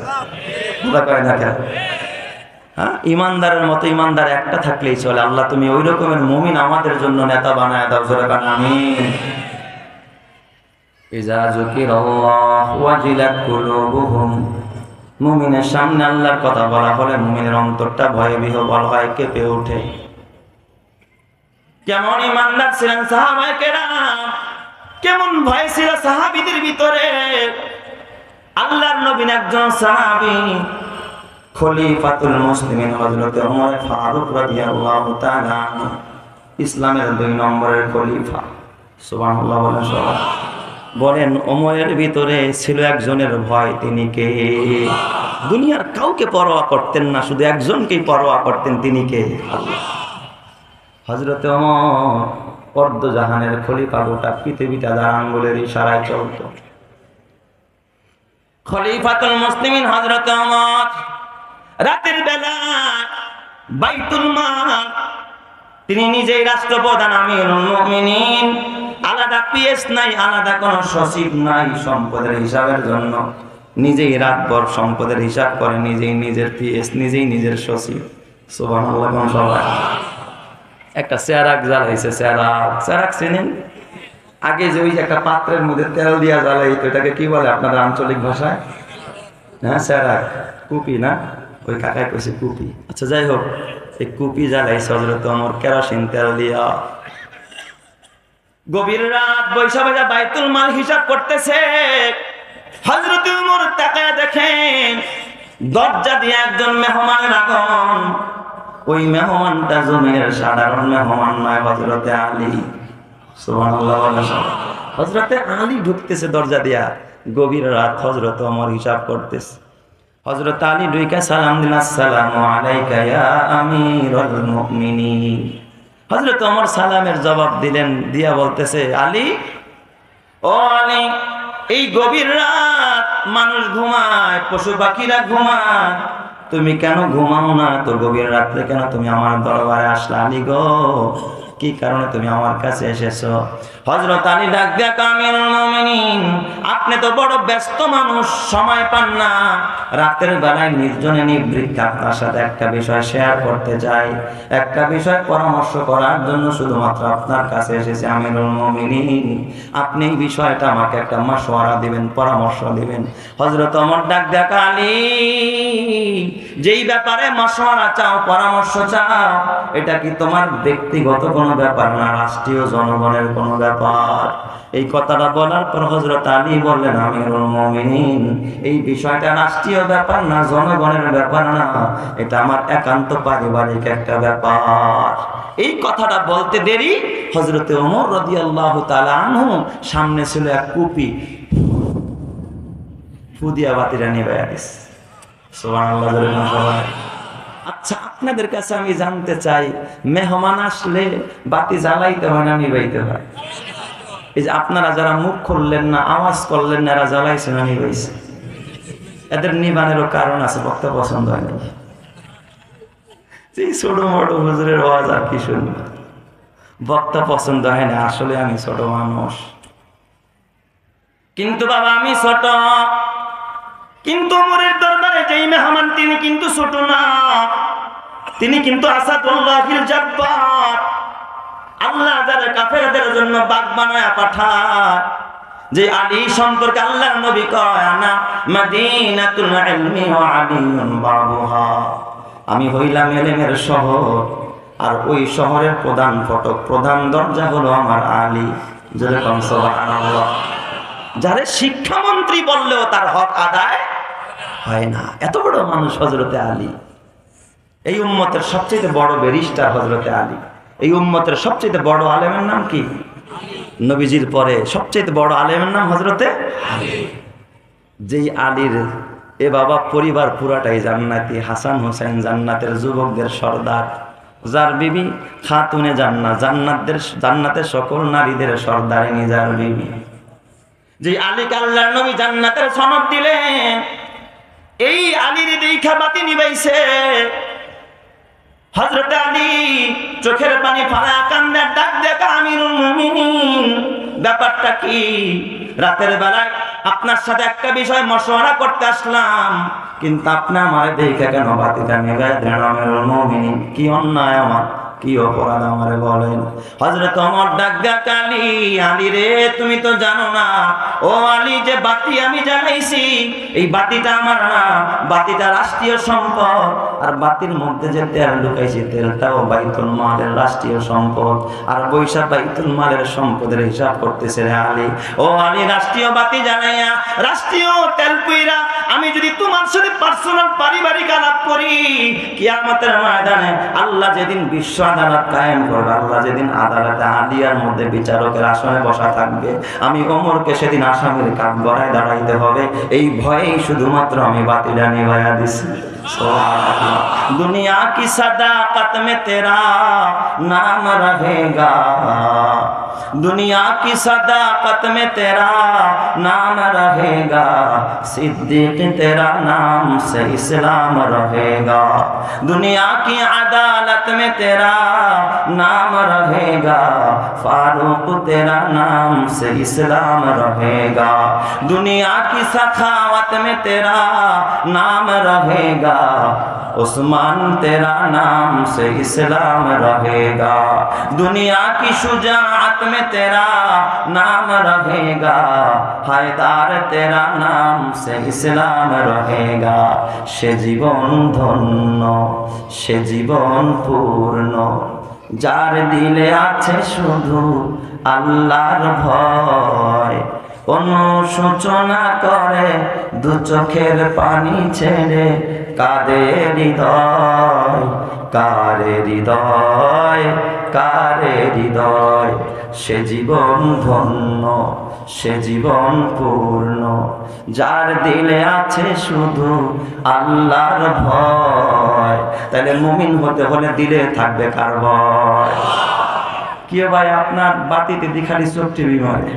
হ্যাঁ, ইমানদারের মতো ইমানদার একটা থাকলেই চলে। আল্লাহ তুমি ওই রকমের মুমিন আমাদের জন্য নেতা বানায় দাও। জোরে কান আমিন। ইজা যুকিরাল্লাহ ওয়াজিলাত কুলুবুহুম, মুমিনের সামনে আল্লাহর কথা বলা হলে মুমিনের অন্তরটা ভয়ে বিহ্বল হয়, কেঁপে ওঠে। কেমন ইমানদার ছিলেন সাহাবায়ে কেরাম, কেমন ভয় ছিল সাহাবীদের ভিতরে। আল্লাহর নবীর একজন সাহাবী খলিফাতুল মুসলিমিন হযরত ওমর ফারুক রাদিয়াল্লাহু তাআলা, ইসলামের 2 নম্বরের খলিফা। সুবহানাল্লাহ বলেন সবাই। বলেন ওমরের ভিতরে ছিল একজনের ভয়, তিনি কে? দুনিয়ার কাউকে পরোয়া করতেন না, শুধু একজনকেই পরোয়া করতেন, তিনি কে? আল্লাহ। হযরত ওমর অর্ধ জাহানের খলিফা, গোটা পৃথিবীটা তার আঙ্গুলের ইশারায় চলত। খলিফাতুল মুসলিমিন হযরত ওমর রাতের বেলা বাইতুল মাল, তিনি নিজেই রাষ্ট্রপ্রধান, আমিরুল মুমিনিন, আলাদা পিএস নাই, আলাদা কোনো সচিব নাই সম্পদের হিসাবের জন্য। নিজেই রাতভর সম্পদের হিসাব করে, নিজেই নিজের পিএস, নিজেই নিজের সচিব। সুবহানাল্লাহ। কোন সবাই একটা চেরাক জ্বালাইছে, চেরাক চেনেন? আগে যে ওই একটা পাত্রের মধ্যে তেল দিয়া জ্বালাইতো, এটাকে কি বলে আপনাদের আঞ্চলিক ভাষায়? হ্যাঁ, চেরাক, কুপি না? ওই কাকায় কইছে কুপি। আচ্ছা, যাই হোক, এই কুপি জ্বালাইছে হযরত ওমর কেরোসিন তেল দিয়া। গভীর রাত বৈশা বৈশা বাইতুল মাল হিসাব করতেছে। হযরত ওমর তাকায় দেখেন দরজা দিয়ে একজন মেহমানের আগমন। ওই মেহমানটা জমিনের সাধারণ মেহমান নয়, হযরতে আলী। সুবহানাল্লাহ। হযরতে আলী ঢুকতেছে দরজা দিয়া। গভীর রাত, হযরত ওমর হিসাব করতেছে। হযরত আলী ঢুইকা সালাম দিলেন, আসসালামু আলাইকা ইয়া আমিরুল মুমিনিন। হযরত ওমর সালামের জবাব দিলেন, দিয়া বলতেছে, আলী, ও আলী, এই গভীর রাত মানুষ ঘুমায়, পশু পাখিরা ঘুমায়, তুমি কেন ঘুমাও না? তো গভীর রাত্রে কেন তুমি আমার দরবারে আসলা? আলী গো, কি কারণে তুমি আমার কাছে এসেছো? হযরত আলী ডাক দিয়া, আমিরুল মুমিনিন, আপনি তো বড় ব্যস্ত মানুষ, সময় পান না। রাতের বেলায় নির্জনে নিবৃত্তে আপনার সাথে একটা বিষয় শেয়ার করতে চাই, একটা বিষয় পরামর্শ করার জন্য শুধুমাত্র আপনার কাছে এসেছি। আমিরুল মুমিনিন, আপনি এই বিষয়টা আমাকে একটা মাশওয়ারা দিবেন, পরামর্শ দিবেন। হযরত ওমর ডাক দিয়া, আলী, যেই ব্যাপারে মাশওয়ারা চাও, পরামর্শ চাও, এটা কি তোমার ব্যক্তিগত কোনো ব্যাপার না, রাষ্ট্রীয় জনগণের কোনো ব্যাপার? এই কথাটা বলার পর হযরত আলী বললেন, আমিরুল মুমিনিন, এই বিষয়টা রাষ্ট্রীয় ব্যাপার না, জনগণের ব্যাপার না, এটা আমার একান্ত পারিবারিক একটা ব্যাপার। এই কথাটা বলতে দেরি হযরতে ওমর রাদিয়াল্লাহু তাআলা আনহু সামনে ছিল এক কুপি, ফুদিয়া বাতিরা নিভাইয়া দিছে। সুবহানাল্লাহ। আচ্ছা, আপনাদের কাছে আমি জানতে চাই, মেহমান আসলে বাতি জ্বালাইতে হয় না নিভাইতে হয়? এই যে আপনারা যারা মুখ খুললেন না, আওয়াজ করলেন না, এরা জ্বালাইছে না নিভাইছে? এদের নিবানেরও কারণ আছে, বক্তা পছন্দ হয় না। ছোট মোটো হুজুরের আওয়াজ আর কি শুনবো, বক্তা পছন্দ হয় না। আসলে আমি ছোট মানুষ, কিন্তু বাবা আমি ছোট, কিন্তু ওমরের দরবারে যেই মেহমান তিনি কিন্তু ছোট না, তিনি কিন্তু আসাদুল্লাহিল জাব্বার। আল্লাহ যারা কাফেরদের জন্য বাগ বানায়া পাঠায়, যে আলী সম্পর্কে আল্লাহর নবী কয়, আনা মাদিনাতুল ইলমি ওয়া আলিয়ুন বাবুহা, আমি হইলাম ইলমের শহর, আর ওই শহরের প্রধান ফটক, প্রধান দরজা হলো আমার আলী। যেরকম সুবহানাল্লাহ। যারে শিক্ষামন্ত্রী বললেও তার হক আদায় হয় না, এত বড় মানুষ হযরতে আলী। এই উম্মতের সবচেয়ে বড় ব্যারিস্টার হযরতে আলী। এই উম্মতের সবচেয়ে বড় আলেমের নাম কি? নবীজির পরে সবচেয়ে বড় আলেমের নাম হযরতে আলী। যেই আলীর এ বাবা পরিবার পুরাটাই জান্নাতি, হাসান হুসাইন জান্নাতের যুবকদের সর্দার, যার বিবি খাতুনে জান্নাত, জান্নাতের সকল নারীদের সর্দারিনী যার বিবি। যে আলীকে আল্লাহর নবী জান্নাতের সনদ দিলেন, এই আলীর দেখা বাতি নিবাইছে। হযরতে আলী চোখের পানি ফালা কান্দে ডাক দেয়, আমিরুল মুমিনিন, ব্যাপারটা কি? রাতের বেলায় আপনার সাথে একটা বিষয় মশওয়ারা করতে আসলাম, কিন্তু আপনি আমার দেখে কেন বাতিটা নিভাইয়া দেন? আমিরুল মুমিনিন, কি অন্যায় আমার, কি অপরাধ আমারে বলেন। হযরত ওমর ডাক দেয়া, আলী, আলী রে, তুমি তো জানো না, ও আলী, যে বাতি আমি জ্বালাইছি, এই বাতিটা আমার না, বাতিটা রাষ্ট্রীয় সম্পদ। আর বাতির মধ্যে যে তেল ঢুকাইছি, তেলটাও বাইতুল মালের রাষ্ট্রীয় সম্পদ। আর বৈশা বাইতুল মালের সম্পদের হিসাব করতেছে রে আলী। ও আলী, রাষ্ট্রীয় বাতি জ্বালাইয়া, রাষ্ট্রীয় তেল পুইরা আমি যদি তোমার সাথে পার্সোনাল পারিবারিক আলাপ করি, কিয়ামতের ময়দানে আল্লাহ যেদিন বিশ্ব আদালত কায়েম করবে, আল্লাহ যেদিন আদালতে আলিয়ার মধ্যে বিচারকের আসনে বসা থাকবে, আমি ওমরকে সেদিন আসামির কাঠ গড়ায় দাঁড়াইতে হবে। এই ভয়েই শুধুমাত্র আমি বাতিটা নিভাইয়া দিছি। দুনিয়া কি সাদাকত মে তেরা নাম রহেগা, दुनिया की सदाकत में तेरा नाम रहेगा, सिद्दीक तेरा नाम से इस्लाम रहेगा। दुनिया की अदालत में तेरा नाम रहेगा, फारूक तेरा नाम से इस्लाम रहेगा। दुनिया की सखावत में तेरा नाम रहेगा, उस्मान तेरा नाम से इस्लाम रहेगा। दुनिया की शुजाअत में तेरा नाम रहेगा, हैदार तेरा नाम से इस्लाम रहेगा। সে জীবন ধন্য, সে জীবন পূর্ণ, যার দিলে আছে শুধু আল্লাহর ভয়। অনুশোচনা করে দু চোখের পানি ছেড়ে কাঁদে হৃদয়, কারে হৃদয়, কারে হৃদয়। সে জীবন ধন্য, সে জীবন পূর্ণ, যার দিলে আছে শুধু আল্লাহর ভয়। তাহলে মুমিন হতে হলে দিলে থাকবে কার ভয়? কি ভাই আপনার বাতিতে দিখালি চোখটি বিমারে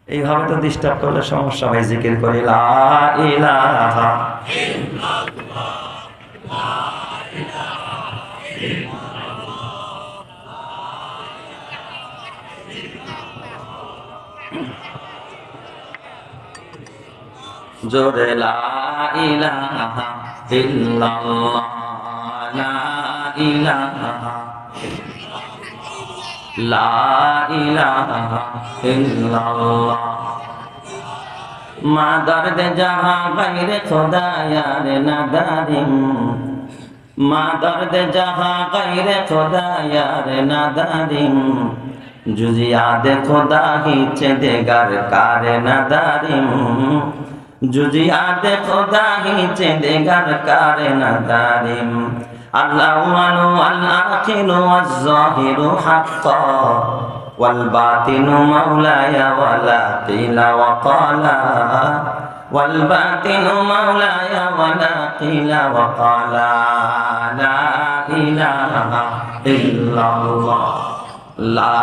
এইভাবে তো ডিস্টার্ব করলে সমস্যা হয়। জিকির করি লা ইলাহা ইল্লাল্লাহ, লা ইলাহা ইল্লাল্লাহ। জোরে লা ইলাহা ইল্লাল্লাহ, লা ইলাহা লা ইলাহা ইল্লাল্লাহ। মা দর্দ জাহা গায়রে খোদা ইয়ার নাদারিম, মা দর্দ জাহা গায়রে খোদা ইয়ার নাদারিম, जुजियाद खुदा ही चेदेगर कार नदारिम, जुजियाद खुदा ही चेदेगर कार नदारिम। अल्लाहु अल-आखिरु वज़-ज़ाहिरु हक़्क़ा वल बातिनु मौलाया वला क़ीला वक़ाला, वल बातिनु मौलाया वला क़ीला वक़ाला। ला इलाहा इल्लल्लाह, ला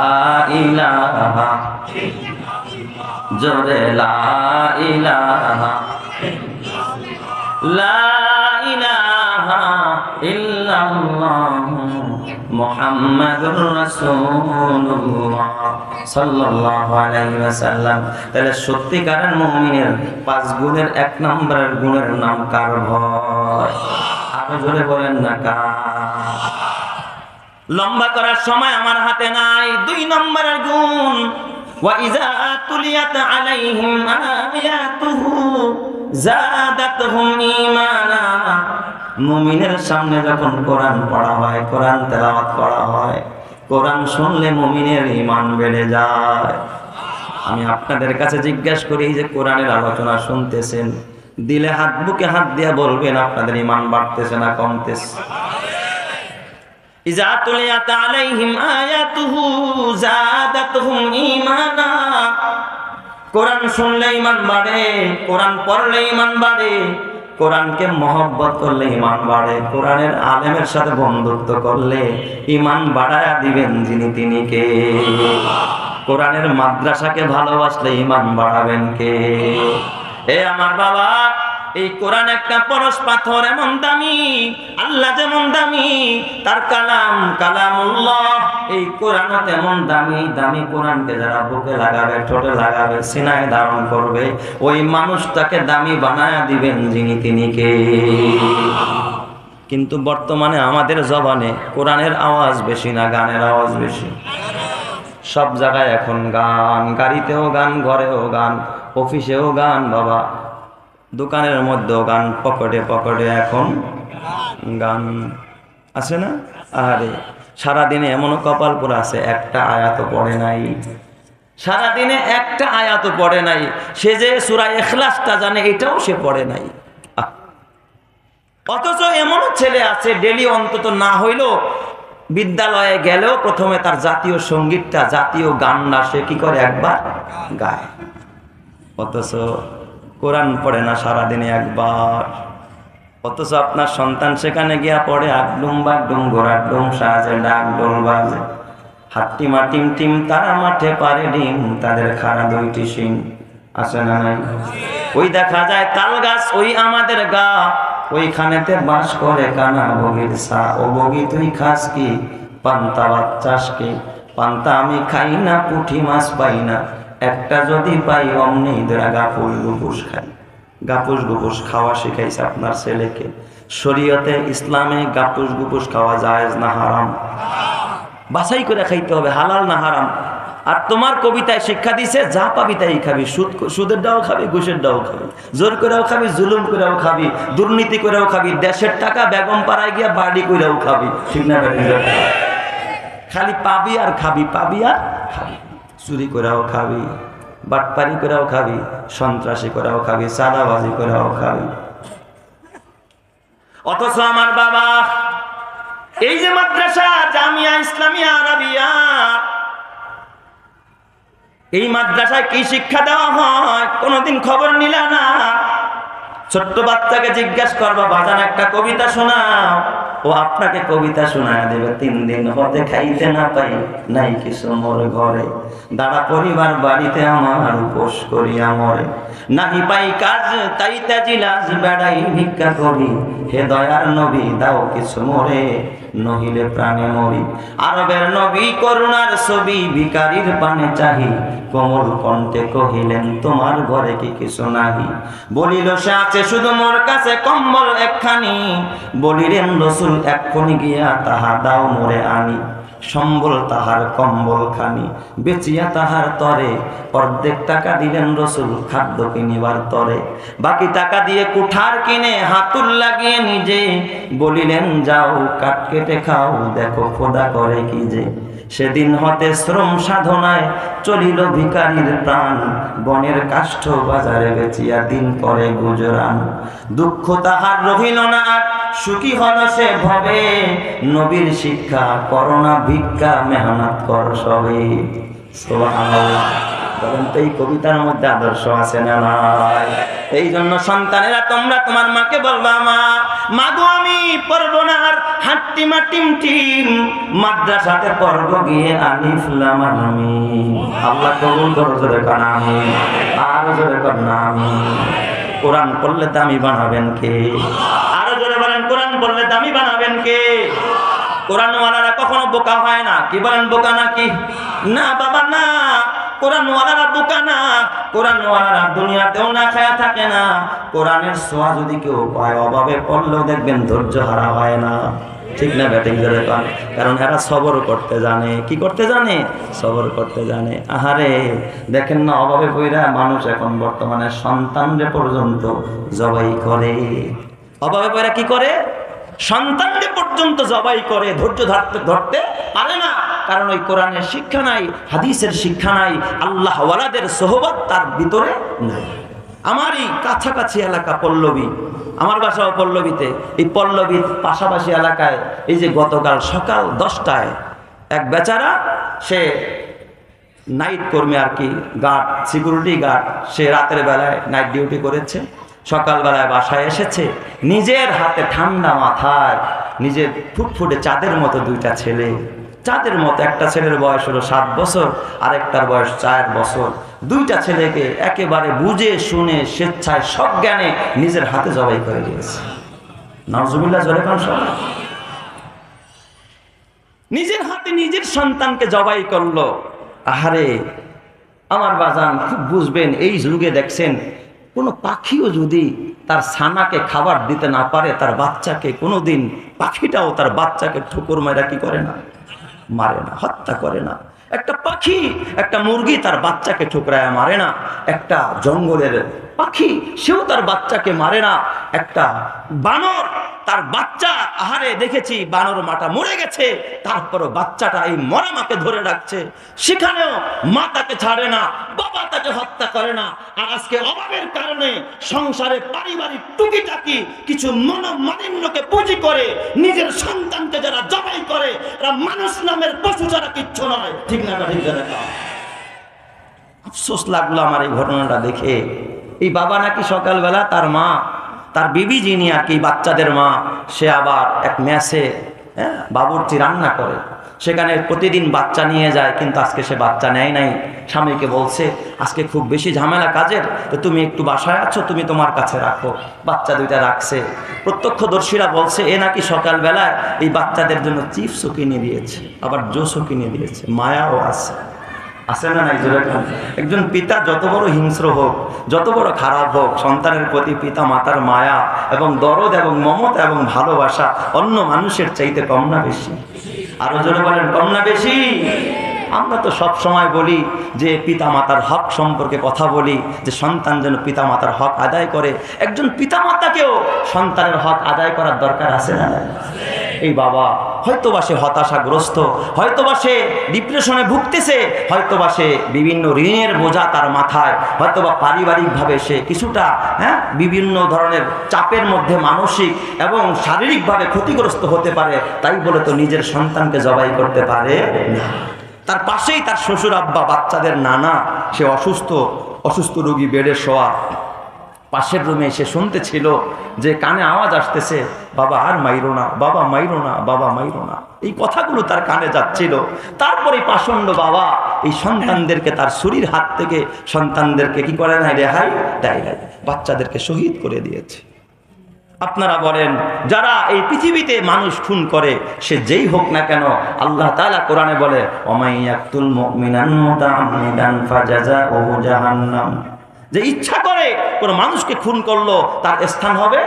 इलाहा जोरे ला इलाहा, ला इलाहा इल्लल्लाह मुहम्मदुर रासूलुल्लाह সাল্লাল্লাহু আলাইহি ওয়াসাল্লাম। তাহলে সত্যিকারের মুমিনের 5 গুণের 1 নম্বরের গুণের নাম কার ভয়? আরো জোরে বলেন না কার? লম্বা করার সময় আমার হাতে নাই। 2 নম্বরের গুণ, ওয়া ইযা তুলিয়াত আলাইহিম আয়াতুহু যাদাতহুম ঈমানা। মুমিনের সামনে যখন কোরআন পড়া হয়, কোরআন তেলাওয়াত করা হয়, কোরআন শুনলে মুমিনের ঈমান বেড়ে যায়। আমি আপনাদের কাছে জিজ্ঞাসা করি, এই যে কোরআনের আলোচনা শুনতেছেন, দিলে হাত বুকে হাত দিয়া বলবেন আপনাদের ঈমান বাড়তেছে না কমতেছে? ইযা তুলিয়াত আলাইহিম আয়াতুহু যাদাতহুম ঈমানা। কোরআন শুনলে ঈমান বাড়ে, কোরআন পড়লে ঈমান বাড়ে, কোরআনকে মহব্বত করলে ঈমান বাড়ে, কোরআনের আলেমের সাথে বন্ধুত্ব করলে ঈমান বাড়ায়া দিবেন যিনি তিনি কে? কোরআনের মাদ্রাসাকে ভালোবাসলে ঈমান বাড়াবেন কে? এ আমার বাবা, এই কোরআন একটা পরশ পাথর, এমন দামি, আল্লাহ যেমন দামি তার কালাম কালামুল্লাহ, এই কোরআন তেমন দামি। দামি কোরআনকে যারা বুকে লাগাবে, ঠোঁটে লাগাবে, সিনায় ধারণ করবে, ওই মানুষটাকে দামি বানায়া দিবেন যিনি তিনি কে? কিন্তু বর্তমানে আমাদের জবানে কোরআনের আওয়াজ বেশি না গানের আওয়াজ বেশি? সব জায়গায় এখন গান, গাড়িতেও গান, ঘরেও গান, অফিসেও গান, বাবা দোকানের মধ্যেও গান, পকেটে পকেটে এখন গান আছে না? আরে সারাদিনে এমনও কপাল পুরা আছে একটা আয়াতও পড়ে নাই, সারাদিনে একটা আয়াতও পড়ে নাই। সে যে সূরা ইখলাসটা জানে এটাও সে পড়ে নাই। অথচ এমনও ছেলে আছে ডেলি অন্তত না হইলেও বিদ্যালয়ে গেলেও প্রথমে তার জাতীয় সঙ্গীতটা, জাতীয় গানটা সে কি করে একবার গায়। অথচ কোরআন পড়ে না সারাদিনে একবার। অথচ আপনার সন্তান সেখানে গিয়া পড়ে আকডুম বাগডুম ঘোড়ার ডুম সাজে ডাক ডোল বাজে, হাট্টিমা টিম টিম তারা মাঠে পারে ডিম, তাদের খাড়া দুইটি শিং আছে না নাই? ওই দেখা যায় তাল গাছ, ওই আমাদের গা, ওইখানেতে বাস করে কানা বগির সা। ও বগি তুই খাস কি? পান্তা ভাত চাস কি? পান্তা আমি খাই না, পুঁটি মাছ পাই না, একটা যদি পাই অমনি ধরা গাপুস গুপুস খাই। গাপুস গুপুস খাওয়া শিখাইছে আপনার ছেলেকে? শরীয়তে ইসলামে গাপুস গুপুস খাওয়া জায়েজ না হারাম? বাছাই করে খাইতে হবে হালাল না হারাম। আর তোমার কবিতায় শিক্ষা দিছে যা পাবি তাই খাবি, সুদের ডাও খাবি, ঘুষের ডাও খাবি, জোর করেও খাবি, জুলুম করেও খাবি, দুর্নীতি করেও খাবি, দেশের টাকা বেগম পাড়ায় গিয়া বাড়ি করেও খাবি, ঠিক না? খালি পাবি আর খাবি, পাবি আর খাবি। চুরি করেও খাবি, বাটপারি করেও খাবি, সন্ত্রাসী করেও খাবি, চাঁদাবাজি করেও খাবি। অথচ আমার বাবা এই যে মাদ্রাসা জামিয়া ইসলামিয়া আরাবিয়া, এই মাদ্রাসায় কি শিক্ষা দেওয়া হয় কোনদিন খবর নিলা না? ছোট্ট বাচ্চাকে জিজ্ঞেস করবা বাজান একটা কবিতা শোনাও, ও আপনাকে কবিতা শোনায় দেবে। 3 দিন হতে খাইতে না পাই নাই কিছু মোর ঘরে, দাঁড়া পরিবার বাড়িতে আমার উপোস করিয়া মরে, নাহি পাই কাজ তাই তাজিলাজ বেড়াই ভিক্ষা করি, হে দয়ার নবী দাও কিছু মোরে, নহিলে প্রাণে মরি। আরবের নবী করুণার ছবি, ভিখারির পানে চাহি, কোমল কণ্ঠে কহিলেন তোমার ঘরে কি কিছু নাহি? বলিল সে আছে শুধু মোর কাছে কম্বল একখানি, বলিলেন রসুল এক্ষুনি গিয়া তাহা দাও মোরে আনি। সম্বল তাহার কম্বল খানি বেচিয়া তাহার তরে, অর্ধেক টাকা দিলেন রসুল খাদ্য কিনিবার তরে, বাকি টাকা দিয়ে কুঠার কিনে হাতুর লাগিয়ে নিজে, বলিলেন যাও কাঠ কেটে খাও দেখো খোদা করে কি যে। সেদিন হতে শ্রম সাধনায় চলিল ভিখারির প্রাণ, বনের কাষ্ঠ বাজারে বেচিয়া দিন করে গুজরান। দুঃখ তাহার রহিল না আর সুখী হল সে ভবে, নবীর শিক্ষা করোনা ভিক্ষা মেহনত কর সবে। সুবহানাল্লাহ। বলেন তো এই কবিতার মধ্যে আদর্শ আছে না নাই? এই জন্য সন্তানেরা তোমরা তোমার মাকে বলবা মা, মাগো আমি পড়বো না আর হাট্টিমা টিম টিম, মাদ্রাসাতে পড়বো গিয়ে আলিফ লাম মিম। আল্লাহ কবুল করো, জোরে কর আমিন, আর জোরে কর আমিন। কোরআন পড়লে দামি বানাবেন কে? আরো জোরে বলেন কোরআন পড়লে দামি বানাবেন কে? কোরআনওয়ালারা কখনো বোকা হয় না। কি বলেন, বোকা নাকি? না বাবা না, কোরআনওয়ালারা বোকা না। কোরআনওয়ালারা দুনিয়াতেও না খায়া থাকে না। কোরআনের ছোঁয়া যদি কেউ পায় অভাবে পড়লেও দেখবেন ধৈর্য হারা হয় না, ঠিক না ব্যাটিং করে? কারণ এরা সবর করতে জানে। কি করতে জানে? সবর করতে জানে। আহারে দেখেন না, অভাবে পইরা মানুষ এখন বর্তমানে সন্তানরে পর্যন্ত জবাই করে। অভাবে পইরা কি করে? সন্তানকে পর্যন্ত জবাই করে। ধৈর্য ধরতে পারে না, কারণ ওই কোরআনের শিক্ষা নাই, হাদিসের শিক্ষা নাই, আল্লাহ ওয়ালাদের সোহবত তার ভিতরে নাই। আমারই কাছাকাছি এলাকা পল্লবী, আমার বাসাও পল্লবীতে। এই পল্লবীর পাশাপাশি এলাকায় এই যে গতকাল সকাল 10টায় এক বেচারা, সে নাইট কর্মী আর কি, গার্ড, সিকিউরিটি গার্ড, সে রাতের বেলায় নাইট ডিউটি করেছে। সকালবেলায় বাসায় এসেছে, নিজের হাতে ঠান্ডা মাথায় নিজের ফুটফুটে চাঁদের মতো 2টা ছেলে, চাঁদের মতো, একটা ছেলের বয়স হলো 7 বছর, আরেকটার বয়স 4 বছর। 2টা ছেলেকে একেবারে বুঝে শুনে স্বেচ্ছায় সজ্ঞানে নিজের হাতে জবাই করে দিয়েছে। নাউজুবিল্লাহ, জোরে কোন সবাই। নিজের হাতে নিজের সন্তানকে জবাই করলো। আহারে আমার বাজান, খুব বুঝবেন এই যুগে দেখছেন কোনো পাখিও যদি তার ছানাকে খাবার দিতে না পারে তার বাচ্চাকে, কোনোদিন পাখিটাও তার বাচ্চাকে ঠুকুর মেরা কি করে না? মারে না, হত্যা করে না। একটা পাখি, একটা মুরগি তার বাচ্চাকে ঠুকরায় মারে না। একটা জঙ্গলের পাখি, সেও তার বাচ্চাকে মারে না। একটা বানর তার বাচ্চা, আহারে দেখেছি বানর মাটা মরে গেছে, তারপরও বাচ্চাটা এই মরা মাকে ধরে রাখছে, সেখানেও মা তাকে ছাড়ে না, বাবা তাকে হত্যা করে না। আর আজকে অভাবের কারণে সংসারে পারিবারিক টুকিটাকি কিছু মনোমালিন্যকে পুঁজি করে নিজের সন্তানকে যারা জবাই করে, এরা মানুষ নামের পশু ছাড়া কিচ্ছু নয়, ঠিক না? ঠিক না? আফসোস লাগলো আমার এই ঘটনাটা দেখে। এই বাবা নাকি সকালবেলা তার মা, তার বিবি যিনি আর কি বাচ্চাদের মা, সে আবার এক মেসে বাবুর্চি রান্না করে। সেখানে প্রতিদিন বাচ্চা নিয়ে যায়, কিন্তু আজকে সে বাচ্চা নেয় নাই। স্বামীকে বলছে আজকে খুব বেশি ঝামেলা কাজের, তো তুমি একটু বাসায় আছো, তুমি তোমার কাছে রাখো। বাচ্চা দুইটা রাখছে। প্রত্যক্ষদর্শীরা বলছে এ নাকি সকালবেলায় এই বাচ্চাদের জন্য চিপসও কিনে দিয়েছে, আবার জুসও কিনে দিয়েছে। মায়াও আছে, আছে না নাই? একজন পিতা যত বড় হিংস্র হোক, যত বড় খারাপ হোক, সন্তানের প্রতি পিতা মাতার মায়া এবং দরদ এবং মমতা এবং ভালোবাসা অন্য মানুষের চাইতে কম না বেশি? আরো জোরে বলেন, কম না বেশি? আমরা তো সব সময় বলি যে পিতা মাতার হক সম্পর্কে কথা বলি, যে সন্তান যেন পিতা মাতার হক আদায় করে। একজন পিতা মাতাকেও সন্তানের হক আদায় করার দরকার আছে না? এই বাবা হয়তোবা সে হতাশাগ্রস্ত, হয়তোবা সে ডিপ্রেশনে ভুগতেছে, হয়তোবা সে বিভিন্ন ঋণের বোঝা তার মাথায়, হয়তোবা পারিবারিকভাবে সে কিছুটা বিভিন্ন ধরনের চাপের মধ্যে মানসিক এবং শারীরিকভাবে ক্ষতিগ্রস্ত হতে পারে। তাই বলে তো নিজের সন্তানকে জবাই করতে পারে না। তার পাশেই তার শ্বশুর আব্বা, বাচ্চাদের নানা, সে অসুস্থ রোগী, বেডে শোয়া। পাশের রুমে সে শুনতেছিল যে কানে আওয়াজ আসতেছে, বাবা আর মাইরো না, বাবা মাইরো না, বাবা মাইরো না। এই কথাগুলো তার কানে যাচ্ছিল। তারপরে পাষণ্ড বাবা এই সন্তানদেরকে, তার ছুরির হাত থেকে সন্তানদেরকে কি করে নাই, রেহাই দেয় নাই, বাচ্চাদেরকে শহীদ করে দিয়েছে। আপনারা বলেন, যারা এই পৃথিবীতে মানুষ খুন করে, সে যেই হোক না কেন, আল্লাহ তাআলা কোরআনে বলে ওয়ামাইয়াকুল মুমিনান মুতাআম্মিদান ফাজাযাউহু জাহান্নাম, যে ইচ্ছা করে কোন মানুষকে খুন করলো তার স্থান হবে,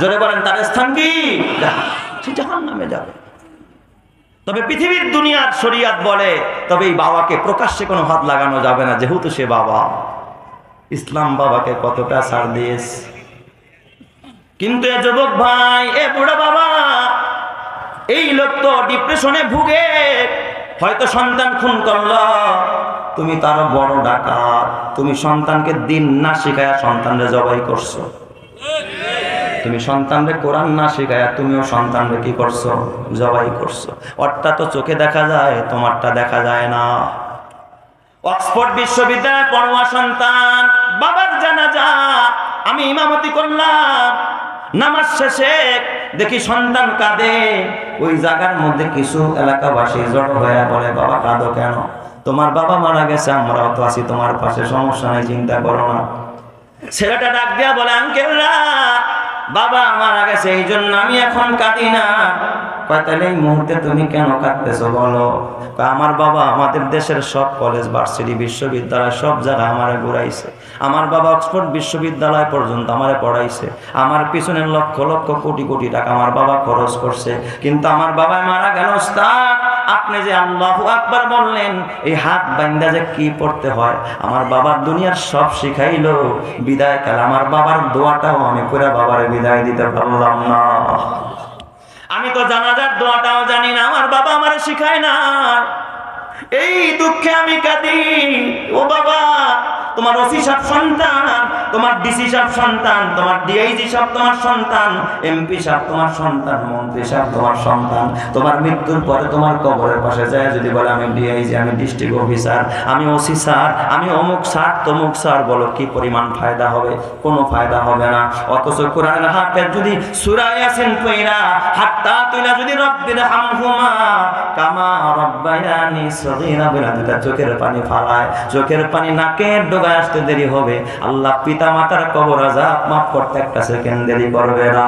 জোরে বলেন, তার স্থান কি? সে জাহান্নামে যাবে। তবে পৃথিবীর দুনিয়ার শরিয়াত বলে, তবে এই বাবাকে প্রকাশ্যে কোনো হাত লাগানো যাবে না, যেহেতু সে বাবা। ইসলাম বাবাকে কতটা ছাড় দিয়েছে। কিন্তু এ যুবক ভাই, এ বুড়া বাবা, এই লোক তো ডিপ্রেশনে ভুগে, হয়তো সন্তান খুন করলো, তুমি তার বড় ডাকাত। তুমি সন্তানকে দিন না শিখায়া সন্তানরে জবাই করছো। তুমি সন্তানরে কোরআন না শিখায়া তুমিও সন্তানরে কি করছো? জবাই করছো। ওরটা তো চোখে দেখা যায়, তোমারটা দেখা যায় না। অক্সফোর্ড বিশ্ববিদ্যালয়ে পড়ুয়া সন্তান, বাবার জানাজা আমি ইমামতি করলাম। নামাজ শেষে দেখি সন্তান কাঁদে। ওই জায়গার মধ্যে কিছু এলাকাবাসী জড়ো হয়ে বলে, বাবা কাঁদো কেন? তোমার বাবা মারা গেছে, আমরাও তো আছি তোমার পাশে, সমস্যা নেই, চিন্তা করো না। ছেলেটা ডাক দিয়া বলে, আঙ্কেলরা, বাবা মারা গেছে এই জন্য আমি এখন কাঁদি না। তাহলে এই মুহূর্তে তুমি কেন কাঁদতেছো বলো? আমার বাবা আমাদের দেশের সব কলেজ, ভার্সিটি, বিশ্ববিদ্যালয় সব জায়গায় আমারে ঘুরাইছে। আমার বাবা অক্সফোর্ড বিশ্ববিদ্যালয় পর্যন্ত আমারে পড়াইছে। আমার পিছনে লক্ষ লক্ষ কোটি কোটি টাকা আমার বাবা খরচ করছে। কিন্তু আমার বাবা মারা গেল। উস্তাদ, আপনি যে আল্লাহু আকবার বললেন, এই হাত বান্দা যে কি পড়তে হয়, আমার বাবার দুনিয়ার সব শিখাইলো। বিদায় কাল আমার বাবার দোয়াটাও আমি পুরা বাবারে বিদায় দিতে পারলাম না। আমি তো জানাজার দোয়াটাও জানি না, আমার বাবা আমারে শিখায় না। এই দুঃখে আমি কাঁদি। ও বাবা, তোমার ওসি সাহেব সন্তান, তোমার ডিসি সাহেব সন্তান, তোমার ডিআইজি সাহেব তোমার সন্তান, এমপি সাহেব তোমার সন্তান, মন্ত্রী সাহেব তোমার সন্তান। তোমার মৃত্যুর পরে তোমার কবরের পাশে যায় যদি বলে আমি ডিআইজি, আমি ডিস্ট্রিক্ট অফিসার, আমি ওসি স্যার, আমি অমুক স্যার, তমুক স্যার, বলো কি পরিমাণ ফায়দা হবে? কোনো ফায়দা হবে না। অথচ কোরআনের হাফেজ যদি সূরা ইয়াসিন পড়া হাত্তা তুইলা যদি রব্বির হামহুমা কামা রব্বায়ানি সগীরা বলে দুটা চোখের পানি ফালায়, চোখের পানি নাকের ডগায় আসতে দেরি হবে, আল্লাহ পিতা মাতার কবর আযাব মাফ করতে একটা সেকেন্ড দেরি করবে না।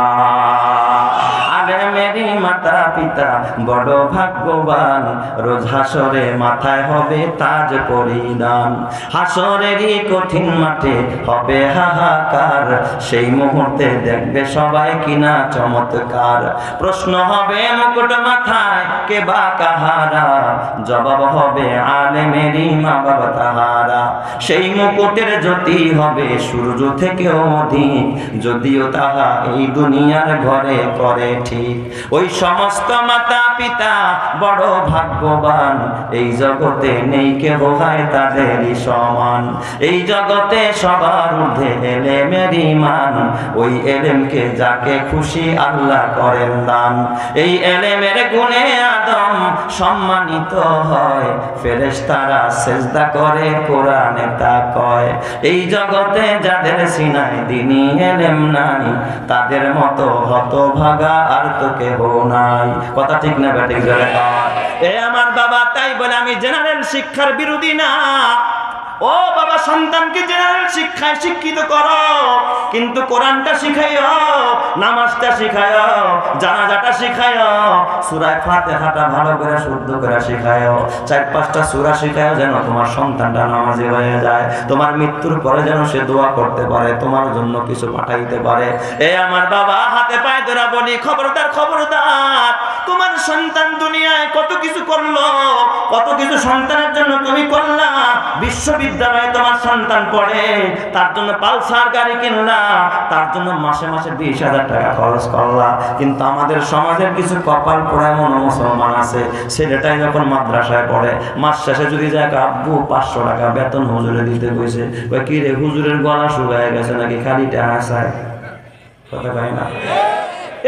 আরে মেরি মাতা পিতা বড় ভাগ্যবান, রোজ হাসরে মাথায় হবে তাজ পরিধান। হাসরেরই কঠিন মাঠে হবে হাহাকার, সেই মুহূর্তে দেখবে সবাই কিনা চমৎকার। প্রশ্ন হবে মুকুট মাথায় কে বা কাহারা, জবাব হবে আলেমেরই মা বাবা তাহারা। সেই মুকুটের জ্যোতি হবে সূর্য থেকেও অধিক, যদিও তাহা এই দুনিয়ার ঘরে করে ঠিক। ওই সমস্ত মাতা পিতা বড় ভাগ্যবান, এই জগতে নেই কেহ হয় তাদেরই সমান। এই জগতে সবার ঊর্ধ্বে এলেমের ঈমান, ওই এলেমকে যাকে খুশি আল্লাহ করেন দান। এই এলেমের গুণে আদম সম্মানিত হয়, ফেরেশতারা সেজদা করে কোরআনে তা কয়। এই জগতে যাদের সিনায় দ্বীনি এলেম নাই, তাদের মতো হতভাগা আর তো কেহ নাই। কথা ঠিক না ব্যাটিক জোরে কর। এ আমার বাবা, তাই বলে আমি জেনারেল শিক্ষার বিরোধী না। ও বাবা, সন্তানকে জেনারেল শিক্ষায় শিক্ষিত করো, কিন্তু কোরআনটা শিখাইও, নামাজটা শিখাইও, জানাজাটা শিখাইও, সূরা ফাতিহাটা ভালো করে শুদ্ধ করে শিখাইও, 4-5টা সূরা শিখাইও, যেন তোমার সন্তানটা নামাজি হয়ে যায়, তোমার মৃত্যুর পরে যেন সে দোয়া করতে পারে, তোমার জন্য কিছু পাঠাইতে পারে। এ আমার বাবা, হাতে পায়ে ধরে বলি, খবরদার খবরদার, তোমার সন্তান দুনিয়ায় কত কিছু করলো, কত কিছু সন্তানের জন্য তুমি করলা। বিশ্ববিদ্যালয়ে তোমার সন্তান পড়ে, তার জন্য পালসার গাড়ি কিনলা, তার জন্য মাসে মাসে 20,000 টাকা খরচ করলা। কিন্তু আমাদের সমাজের কিছু কপাল পোড়া এমন মুসলমান আছে, ছেলেটাই যখন মাদ্রাসায় পড়ে, মাস শেষে যদি যায়, আব্বু 500 টাকা বেতন হুজুরে দিতে কইছে, ওই কি রে, হুজুরের গলা শুকায় গেছে নাকি, খালি টাকা চায়। কথা কয় না?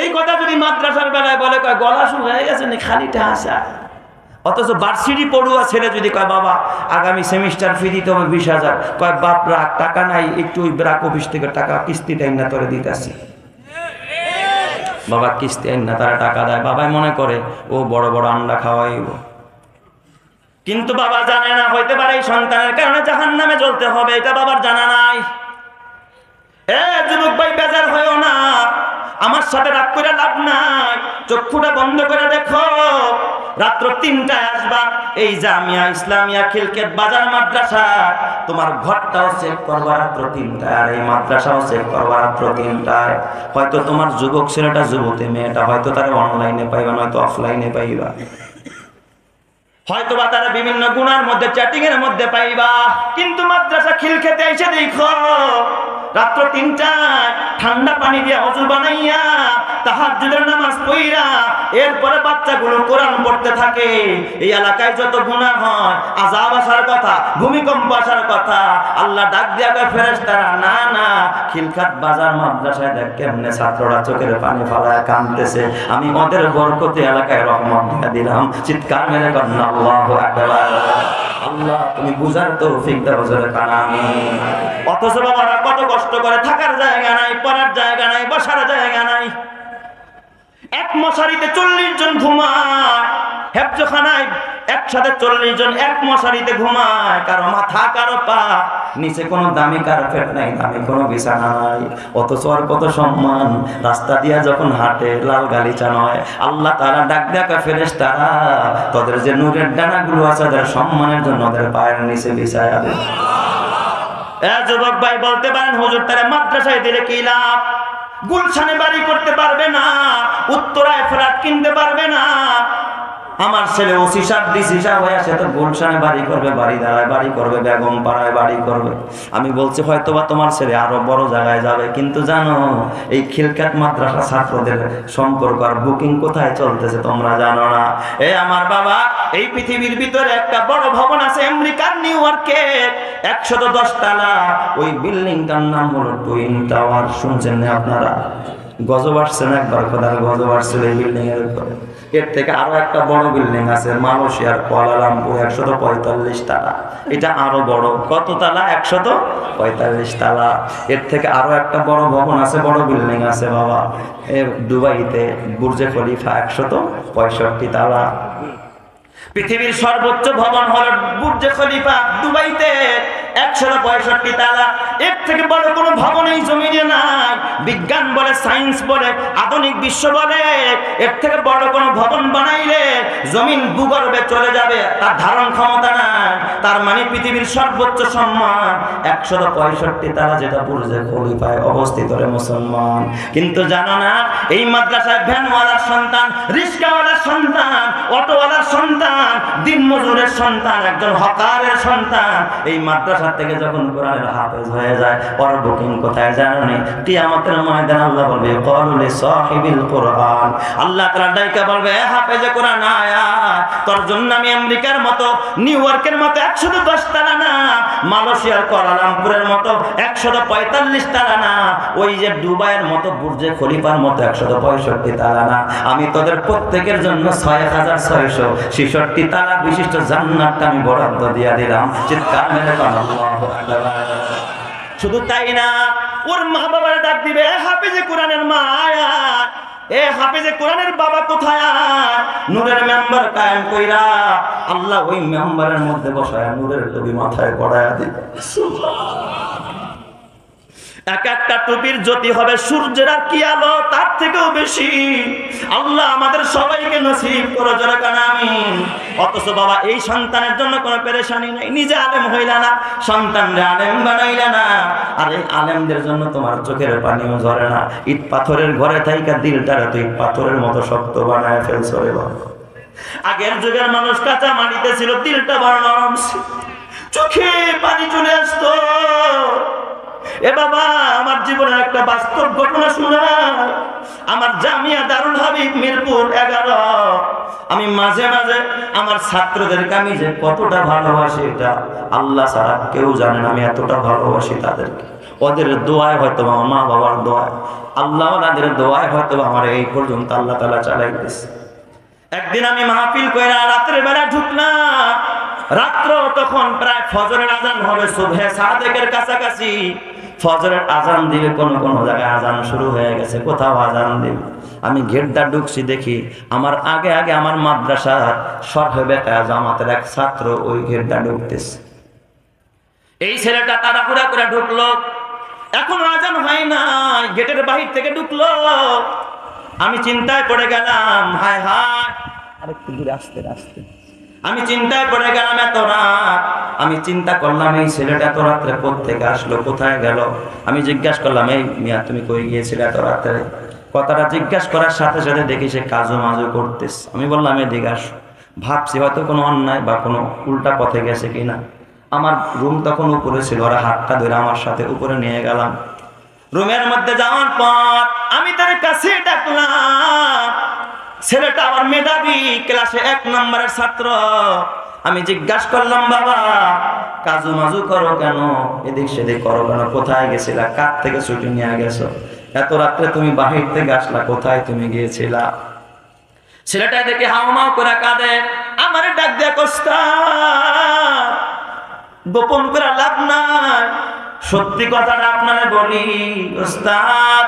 এই কথা যদি মাদ্রাসার বেলায় বলে, কয় গলা শুকায় গেছে নাকি, খালি টাকা চায়। অথচ ভার্সিটি পড়ুয়া ছেলে যদি কয়, বাবা আগামী সেমিস্টার ফি দিতে হবে 20,000, কয় বাপ রাখ, টাকা নাই, একটু ওই ব্রাক অফিস থেকে টাকা কিস্তি টাইম না তোরে দিতেছি। বাবা কিস্তি আইন না, তারা টাকা দেয়, বাবাই মনে করে ও বড় বড় আন্ডা খাওয়াইব। কিন্তু বাবা জানে না, হইতে পারে এই সন্তানের কারণে জাহান্নামে জ্বলতে হবে, এটা বাবার জানা নাই। এ যুবক ভাই, বেজার হইও না, আমার সাথে রাগ করে লাভ নাই, চক্ষুটা বন্ধ করে দেখো। রাত্র 3টায় আসবা, এই জামিয়া ইসলামিয়া খিলকেত বাজার মাদ্রাসা, তোমার ঘরটাও চেক করবা রাত্র 3টায়, আর এই মাদ্রাসাও চেক করবা রাত্র 3টায়। হয়তো তোমার যুবক ছেলেটা, যুবতী মেয়েটা, হয়তো তারা অনলাইনে পাইবা, নয়তো অফলাইনে পাইবা, হয়তো বা তারা বিভিন্ন গুণার মধ্যে, চ্যাটিং এর মধ্যে পাইবা। কিন্তু মাদ্রাসা খিলকেতে এসে দেখো, রাত্র 3টায় ঠান্ডা পানি দিয়ে ওযু বানাইয়া তাহাজ্জুদের নামাজ পড়িয়া এরপরে বাচ্চাগুলো কোরআন পড়তে থাকে। এই এলাকায় যত গুনাহ হয়, আযাব আসার কথা, ভূমিকম্প আসার কথা, আল্লাহ ডাক দিয়া কয়, ফেরেশতারা, না না, খিলকাত বাজার মাদ্রাসায় দেখ কেমনে ছাত্ররা চোখের পানি ফালায় কাঁদতেছে, আমি ওদের বরকতে এলাকায় রহমত দিয়া দিলাম। চিৎকার মেরে কর আল্লাহু আকবার। আল্লাহ তুমি বুঝার তৌফিক দাও, জোরে কান আমিন। অথচ বাবারা কত কষ্ট করে, থাকার জায়গা নাই, পড়ার জায়গা নাই, বসার জায়গা নাই, এক মশারিতে 40 জন ঘুমায়, হেফজখানায় একসাথে 40 জন এক মশারিতে ঘুমায়, কারো মাথা কারো পা, নিচে কোনো দামি কার্পেট নাই, দামি কোনো বিছানা নাই। অথচ আর কত সম্মান, রাস্তা দিয়া যখন হাঁটে লাল গালিচা নয়। আল্লাহ তাআলা ডাক দেখা, ফেরেশতারা তোদের যে নূরের ডানাগুলো আছে, তাদের সম্মানের জন্য ওদের পায়ের নিচে বিছায়া দেয়। যুবক ভাই বলতে পারেন, হুজুর তারা মাদ্রাসায় দিলে কি লাভ? গুলশানে বাড়ি করতে পারবে না, উত্তরায় ফ্ল্যাট কিনতে পারবে না। আমার ছেলে ওসি সাহেব ডিসি সাহেব হয়ে সে তো গুলশানে বাড়ি করবে, বাড়ি দাঁড়ায় বাড়ি করবে, বেগম পাড়ায় বাড়ি করবে। আমি বলছি হয়তো বা তোমার ছেলে আরো বড় জায়গায় যাবে, কিন্তু জানো এই খিলকাত মাদ্রাসা ছাত্রদের সম্পর্ক আর বুকিং কোথায় চলতেছে তোমরা জানো না। এ আমার বাবা, এই পৃথিবীর ভিতরে একটা বড় ভবন আছে আমেরিকার নিউ ইয়র্কে, 110 তলা। ওই বিল্ডিংটার নাম হলো টুইন টাওয়ার। শুনছেন না আপনারা? গজব আসছে না একবার? খোদার গজব আসছে এই বিল্ডিং এর উপরে। এর থেকে আরো একটা বড় বিল্ডিং আছে মালয়েশিয়ার কুয়ালালামপুর, 145 তলা। এটা আরো বড়। কত তলা? 145 তলা। এর থেকে আরো একটা বড় ভবন আছে, বড় বিল্ডিং আছে বাবা, দুবাইতে বুর্জে খলিফা, 165 তলা। পৃথিবীর সর্বোচ্চ ভবন হলো বুর্জে খলিফা দুবাইতে, 165 তলা। এর থেকে বড় কোনো ভবন এই জমিনে নাই। বিজ্ঞান বলে, সায়েন্স বলে, আধুনিক বিশ্ব বলে, এর থেকে বড় কোনো ভবন বানাইলে জমিন ভূগর্ভে চলে যাবে, তার ধারণ ক্ষমতা নাই। তার মানে পৃথিবীর সর্বোচ্চ সম্মান 165 তলা, যেটা বুর্জে খলিফায় অবস্থিত রে মুসলমান। কিন্তু জানো না, এই মাদ্রাসায় ভ্যানওয়ালার সন্তান, রিক্সাওয়ালার সন্তান, অটোওয়ালার সন্তান, দিন মজুরের সন্তান, একজন হকারের সন্তান এই মাদ্রাসা থেকে যখন কোরআনের হাফেজ হয়ে যায়, ওর বুকিং কোথায় জানো নি? কিয়ামতের ময়দানে আল্লাহ বলবে, ক্বালু লিসাহিবিল কুরআন, আল্লাহ তাআলা ডাইকা বলবে, হাফেজে কোরআন আয়া, তোর জন্য আমি আমেরিকার মতো, নিউ ইয়র্কের মতো 110 তলা না, মালয়েশিয়ার কুয়ালালামপুরের মতো 145 তলা না, ওই যে দুবাইয়ের মতো বুর্জে খলিফার মতো 165 তলা না, আমি তোদের প্রত্যেকের জন্য 6666 তলা বিশিষ্ট জান্নাতটা আমি বরাদ্দ দিয়ে দিলাম। চিৎকার মেরে বল আল্লাহু আকবার। শুধু তাই না, ওর মা বাবার ডাক দিবে, হাফেজে কোরআনের মা আয়া, এ হাফেজে কোরআনের বাবা কোথায়? নূরের মেম্বার কায়েম কইরা আল্লাহ ওই মেম্বারের মধ্যে বসায়া নূরের টুপি মাথায় পড়ায়া দিবে। এক একটা টুপির জ্যোতি হবে সূর্যের আর কি আলো তার থেকেও বেশি। আল্লাহ আমাদের সবাইকে নসিব করে যারা কানা আমিন। অথচ বাবা এই সন্তানের জন্য কোনো পেরেশানি নাই, নিজে আলেম হইলা না, সন্তানরে আলেম বানাইলা না। আর এই আলেমদের জন্য তোমার চোখের পানিও ঝরে না। ইট পাথরের ঘরে থাইকা দিলটারে তো ইট পাথরের মতো শক্ত বানায় ফেলছো রে বাবা। আগের যুগের মানুষ কাঁচা মাটিতে ছিল, দিলটা বড় নরম ছিল, চোখে পানি চলে আসতো। এ বাবা আমার জীবনের একটা বাস্তব ঘটনা শোনা। আমার জামিয়া দারুল হাবিব মিরপুর 11, আমি মাঝে মাঝে আমার ছাত্রদেরকে আমি যে কতটা ভালোবাসি এটা আল্লাহ ছাড়া কেউ জানে না। আমি এতটা ভালোবাসি তাদেরকে। ওদের দোয়ায় হয়তো আমার মা বাবার দোয়ায়, আল্লাহ ওনাদের দোয়ায় হয়তো আমার এই পর্যন্ত আল্লাহ তাআলা চালাইতেছে। একদিন আমি মাহফিল কইরা রাতের বেলা ঢুকলাম। রাত্র তখন প্রায় ফজরের আজান হবে, সুবহে সাদেকের কাছাকাছি। ফজরের আজান দিবে, কোন কোন জায়গায় আজান শুরু হয়ে গেছে, কোথাও আজান দিবে। আমি গেটটা ঢুকছি, দেখি আমার আগে আগে আমার মাদ্রাসার সরহেবেকা জামাতের এক ছাত্র ওই গেটটা ঢুকতেছে। এই ছেলেটা তাড়াহুড়া করে ঢুকলো, এখন আজান হয় না, গেটের বাহির থেকে ঢুকলো। আমি চিন্তায় পড়ে গেলাম, হায় হায়, আরেকটু দূরে আসতে আসতে আমি চিন্তায় পড়ে গেলাম। এত রাত আমি চিন্তা করলাম এই ছেলেটা এত রাত্রে কোত্থেকে আসলো, কোথায় গেল। আমি জিজ্ঞাসা করলাম, এই মিয়া তুমি কই গিয়েছিলে এত রাত্রে? কথাটা জিজ্ঞাসা করার সাথে সাথে দেখি সে কাজু মাজু করতেছে। আমি বললাম এদিকে আসো। ভাবছি হয়তো কোনো অন্যায় বা কোনো উল্টা পথে গেছে কিনা। আমার রুম তখন উপরে ছিল, ওরা হাতটা ধরে আমার সাথে উপরে নিয়ে গেলাম। রুমের মধ্যে যাওয়ার পর আমি তার কাছে ডাকলাম। ছেলেটা আমার মেধাবী, ক্লাসে 1 নম্বরের ছাত্র। আমি জিজ্ঞাসা করলাম, বাবা কাজু মাজু করো কেন, এদিক সেদিক করো কেন, কোথায় গেছিলা, কার থেকে ছুটি নিয়ে গেছো, এত রাত্রে তুমি বাহির থেকে আসলা, কোথায় তুমি গিয়েছিলা? ছেলেটা দেখে হাউমাউ করে কাঁদে। আমার ডাক দিয়া কস্তা, গোপন করে লাভ নাই, সত্যি কথাটা আপনারে বলি ওস্তাদ,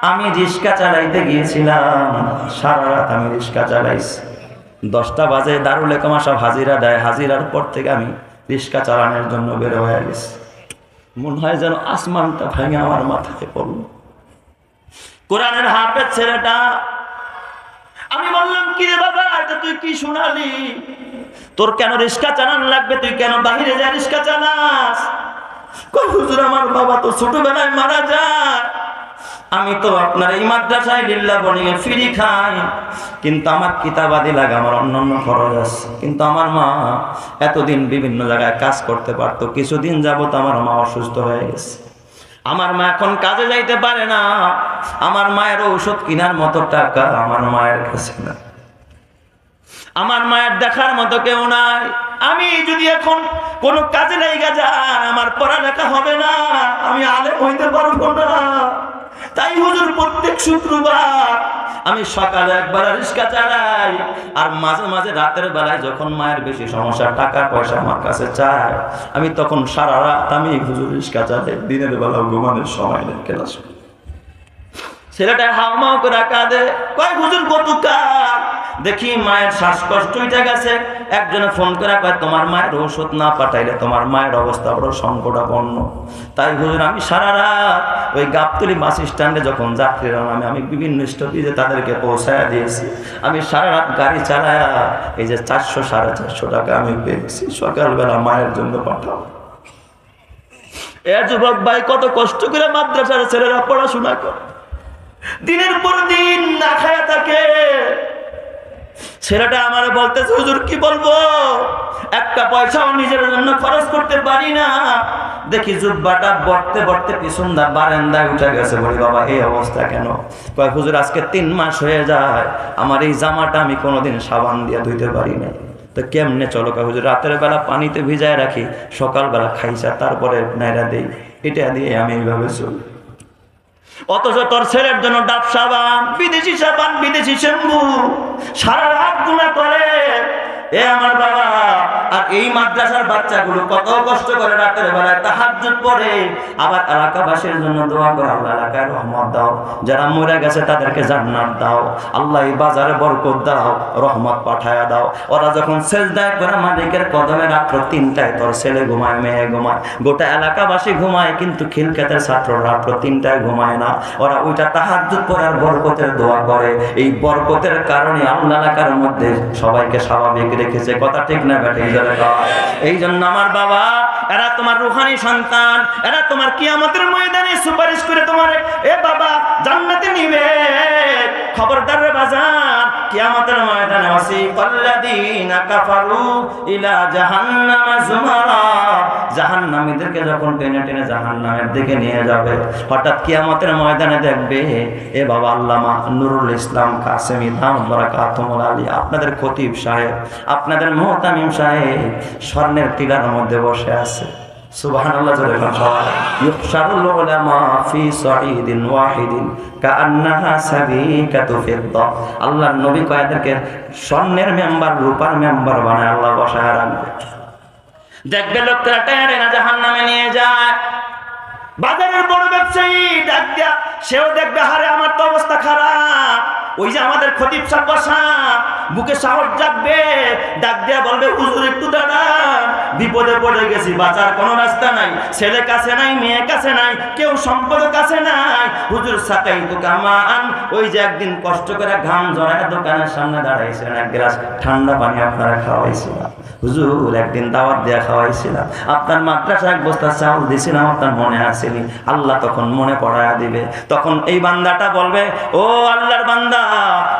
আমি রিক্সা চালাইতে গিয়েছিলাম, সারা রাত আমি রিক্সা চালাইছি। 10টা বাজে দারুল ইকমা সব হাজিরা দেয়, হাজিরার পর থেকে আমি রিক্সা চালানোর জন্য বের হয়ে গেছি। মনে হয় যেন আসমানটা ভেঙে আমার মাথায় পড়ল। কোরআনের হাফেজ ছেলেটা। আমি বললাম, কি রে বাবা, এটা তুই কি শোনালি? তোর কেন রিক্সা চালান লাগবে? তুই কেন বাহিরে যা রিক্সা চালাস? কই হুজুর, আমার বাবা তো ছোটবেলায় মারা যায়, আমি তো আপনার এই মাদ্রাসায় লিল্লাহ বনিয়ে ফ্রি খাই, কিন্তু আমার কিতাবাদি লাগে, আমার অন্যান্য খরচ আছে। কিন্তু আমার মা এতদিন বিভিন্ন জায়গায় কাজ করতে পারতো, কিছুদিন যাবত আমার মা অসুস্থ হয়ে গেছে। আমার মা এখন কাজে যাইতে পারে না, আমার মায়ের ঔষধ কেনার মতো টাকা আমার মায়ের কাছে না, আমার মায়ের দেখার মতো কেউ নাই। আমি যদি এখন কোন কাজে লাইগা যাই, আমার পড়ালেখা হবে না, আমি আলেম হইতে পারবো না। তাই হুজুর প্রত্যেক শুক্রবার আমি সকালে একবার রিক্সা চালাই, আর মাঝে মাঝে রাতের বেলায় যখন মায়ের বেশি সমস্যা, টাকা পয়সা আমার কাছে চায়, আমি তখন সারা রাত আমি হুজুর রিক্সা চালাই, দিনের বেলা ঘুমানোর সময় নেই ক্লাস। ছেলেটা হাউমাউ করে কাঁদে, কয় হুজুর গতকাল দেখি মায়ের শ্বাসকষ্ট উঠে গেছে, একজনে ফোন করে কয় তোমার মায়ের ওষুধ না পাঠাইলে তোমার মায়ের অবস্থা বড় সংকটাপন্ন। তাই হুজুর আমি সারা রাত ওই গাবতলী বাস স্ট্যান্ডে যখন যাত্রীরা নামে, আমি বিভিন্ন স্টপেজে তাদেরকে পৌঁছায়া দিয়েছি। আমি সারা রাত গাড়ি চালায়া এই যে 400-450 টাকা আমি পেয়েছি, সকালবেলা মায়ের জন্য পাঠাও। এ যুবক ভাই, কত কষ্ট করে মাদ্রাসার ছেলেরা পড়াশোনা করে, দিনের পর দিন না খায়া থাকে। ছেলেটা আমার বলতেছে, হুজুর কি বলবো, একটা পয়সাও নিজের জন্য খরচ করতে পারি না। দেখি জুব্বাটা বটতে বটতে পিছন দা বারান্দায় উঠে গেছে। বলি বাবা এই অবস্থা কেন? কয় হুজুর আজকে 3 মাস হয়ে যায়, আমার এই জামাটা আমি কোনোদিন সাবান দিয়ে ধুইতে পারি না। তো কেমনে চলো? কয় হুজুর রাতের বেলা পানিতে ভিজায় রাখি, সকালবেলা খাইছা, তারপরে নাইরা দেই, এটা দিয়ে আমি এইভাবে চলি। অথচ তোর ছেলের জন্য ডাব সাবান, বিদেশি শ্যাম্পু, সারা রাত গুণা করে, এ আমার বাবা, আর এই মাদ্রাসার বাচ্চাগুলো কত কষ্ট করে রাতের বেলায় তাহাজ্জুদ পড়ে, আবার এলাকাবাসীর জন্য দোয়া করে, আল্লাহ এলাকায় রহমত দাও, যারা মরে গেছে তাদেরকে জান্নাত দাও, আল্লাহ এই বাজারে বরকত দাও, রহমত পাঠায়া দাও। ওরা যখন সেজদায় করে মালিকের কদমে রাত্র 3টায় তোর ছেলে ঘুমায়, মেয়ে ঘুমায়, গোটা এলাকাবাসী ঘুমায়, কিন্তু খিলক্ষেতের ছাত্র রাত্র 3টায় ঘুমায় না। ওরা ওইটা তাহাজ্জুদ পড়ার বরকতের দোয়া করে। এই বরকতের কারণে আল্লাহ এলাকার মধ্যে সবাইকে স্বাভাবিক রেখেছে। কথা ঠিক না বেঠিক? এই জন্য আমার বাবা, এরা তোমার রুহানি সন্তান, এরা তোমার কিয়ামতের ময়দানে সুপারিশ করে তোমার এ বাবা জান্নাতে নিবে। খবরদার রে বাজান, কিয়ামতের ময়দানে ওয়াসিকাল্লাযীনা কাফারু ইলা জাহান্নামা যুমারা, জাহান্নামীদেরকে যখন টেনে টেনে জাহান্নামের দিকে নিয়ে যাবে, হঠাৎ কিয়ামতের ময়দানে দেখবে এ বাবা আল্লামা নুরুল ইসলাম কাসেমি দামাত বারাকাতুহুল আলিয়া, আপনাদের খতিব সাহেব, আপনাদের মুহতামিম সাহেব স্বর্ণের টিলার মধ্যে বসে আছে। সুবহানাল্লাহ জোরে বলেন সবাই। ইউহশারুল উলামা ফি সাঈদিন ওয়াহিদিন কাআন্নাহা সাবিকাতু ফিদ্দা, আল্লাহর নবী কয়েদেরকে স্বর্ণের মেম্বার, রূপার মেম্বার বানায় আল্লাহ বসায় রাখবে। দেখবে লোকটা টেনে না জাহান্নামে নিয়ে যায়। বাজারের বড় ব্যবসায়ী ডাক দিয়া, সেও দেখবে হারে আমার তো অবস্থা খারাপ। ওই যে আমাদের খতিব সাহেব বসা, বুকে সাহস জাগবে, ডাক দিয়া বলবে হুজুর একটু দাঁড়ান, বিপদে পড়ে গেছি, বাঁচার কোনো রাস্তা নাই, ছেলে কাছে নাই, মেয়ে কাছে নাই, কেউ সম্পদ কাছে নাই, হুজুর সাকাই তো কামান। ওই যে একদিন কষ্ট করে ঘাম জড়ায় দোকানের সামনে দাঁড়াইছিলেন, এক গ্লাস ঠান্ডা পানি আপনারা খাওয়াইছিলাম, হুজুর একদিন দাওয়াত দেয়া খাওয়াইছিলাম, আপনার মাদ্রাসা এক বস্তা চাউল দিয়েছিলাম, আপনার মনে আসেনি? আল্লাহ তখন মনে পড়ায়া দিবে। তখন এই বান্দাটা বলবে, ও আল্লাহর বান্দা,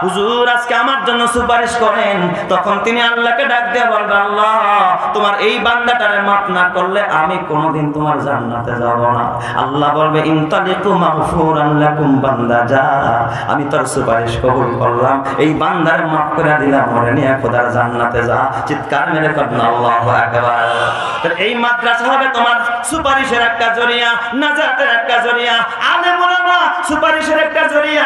হুজুর আজকে আমার জন্য সুপারিশ করেন। তখন তিনি আল্লাহকে ডাক দিয়ে বলবে, আল্লাহ তোমার এই বান্দাটারে মাফ না করলে আমি কোনোদিন তোমার জান্নাতে যাব না। আল্লাহ বলবে, ইনতালিকু মাগফুরান লাকুম, বান্দা যা, আমি তোর সুপারিশ কবুল করলাম, এই বান্দারে মাফ করে দিলাম, মরে নিয়ে খোদার জান্নাতে যা। চিৎকার মেরে করুন আল্লাহু আকবার। এই মাদ্রাসা হবে তোমার সুপারিশের একটা জরিয়া, নাজাতের একটা জরিয়া, আলেম ওলামা সুপারিশের একটা জরিয়া।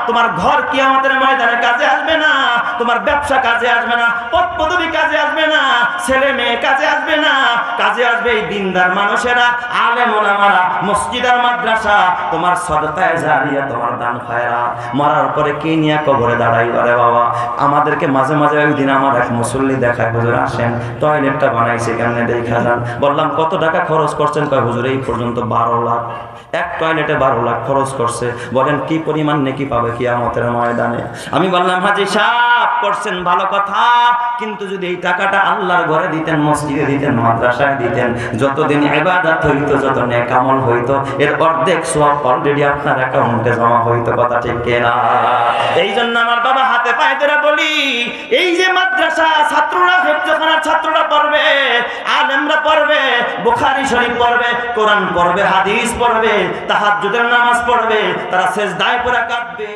তোমার ঘর কিয়ামতের ময়দানে কাজে আসবে না, তোমার ব্যবসা কাজে আসবে না, পদ পদবি কাজে আসবে না, ছেলে মেয়ে কাজে আসবে না, কাজে আসবে এই দিনদার মানুষেরা, আলেম ওলামারা, মসজিদ আর মাদ্রাসা। তোমার সদকায়ে জারিয়া, তোমার দান খয়রাত। মরার পরে কি নিয়ে কবরে দাঁড়াই করে বাবা? আমাদেরকে মাঝে মাঝে ওই দিন আমার এক মুসল্লি দেখায়, হুজুর আসেন টয়লেটটা বানাইছে কেমনে দেখা যান। বললাম কত টাকা খরচ করছেন? কয় হুজুর এই পর্যন্ত 12 লাখ, এক টয়লেটে 12 লাখ খরচ করছে। বলেন কি পরিমাণ নেকি পাবে কিয়ামতের ময়দানে? আমি বললাম হাজী সাহেব করছেন ভালো কথা, কিন্তু যদি এই টাকাটা আল্লাহর ঘরে দিতেন, মসজিদে দিতেন, মাদ্রাসায় দিতেন, যতদিন ইবাদত হইতো, যত নেক আমল হইতো, এর অর্ধেক সওয়াব অলরেডি আপনার অ্যাকাউন্টে জমা হইতো। কথা ঠিক কিনা? এই জন্য আমার বাবা হাতে পায়ে ধরে বলি, এই যে মাদ্রাসা ছাত্ররা, হেফজখানার ছাত্ররা পড়বে, আলেমরা পড়বে, বুখারী শরীফ পড়বে, কোরআন পড়বে, হাদিস পড়বে, তাহাজ্জুদের নামাজ পড়বে, তারা সেজদায় পড়ে কাঁদবে।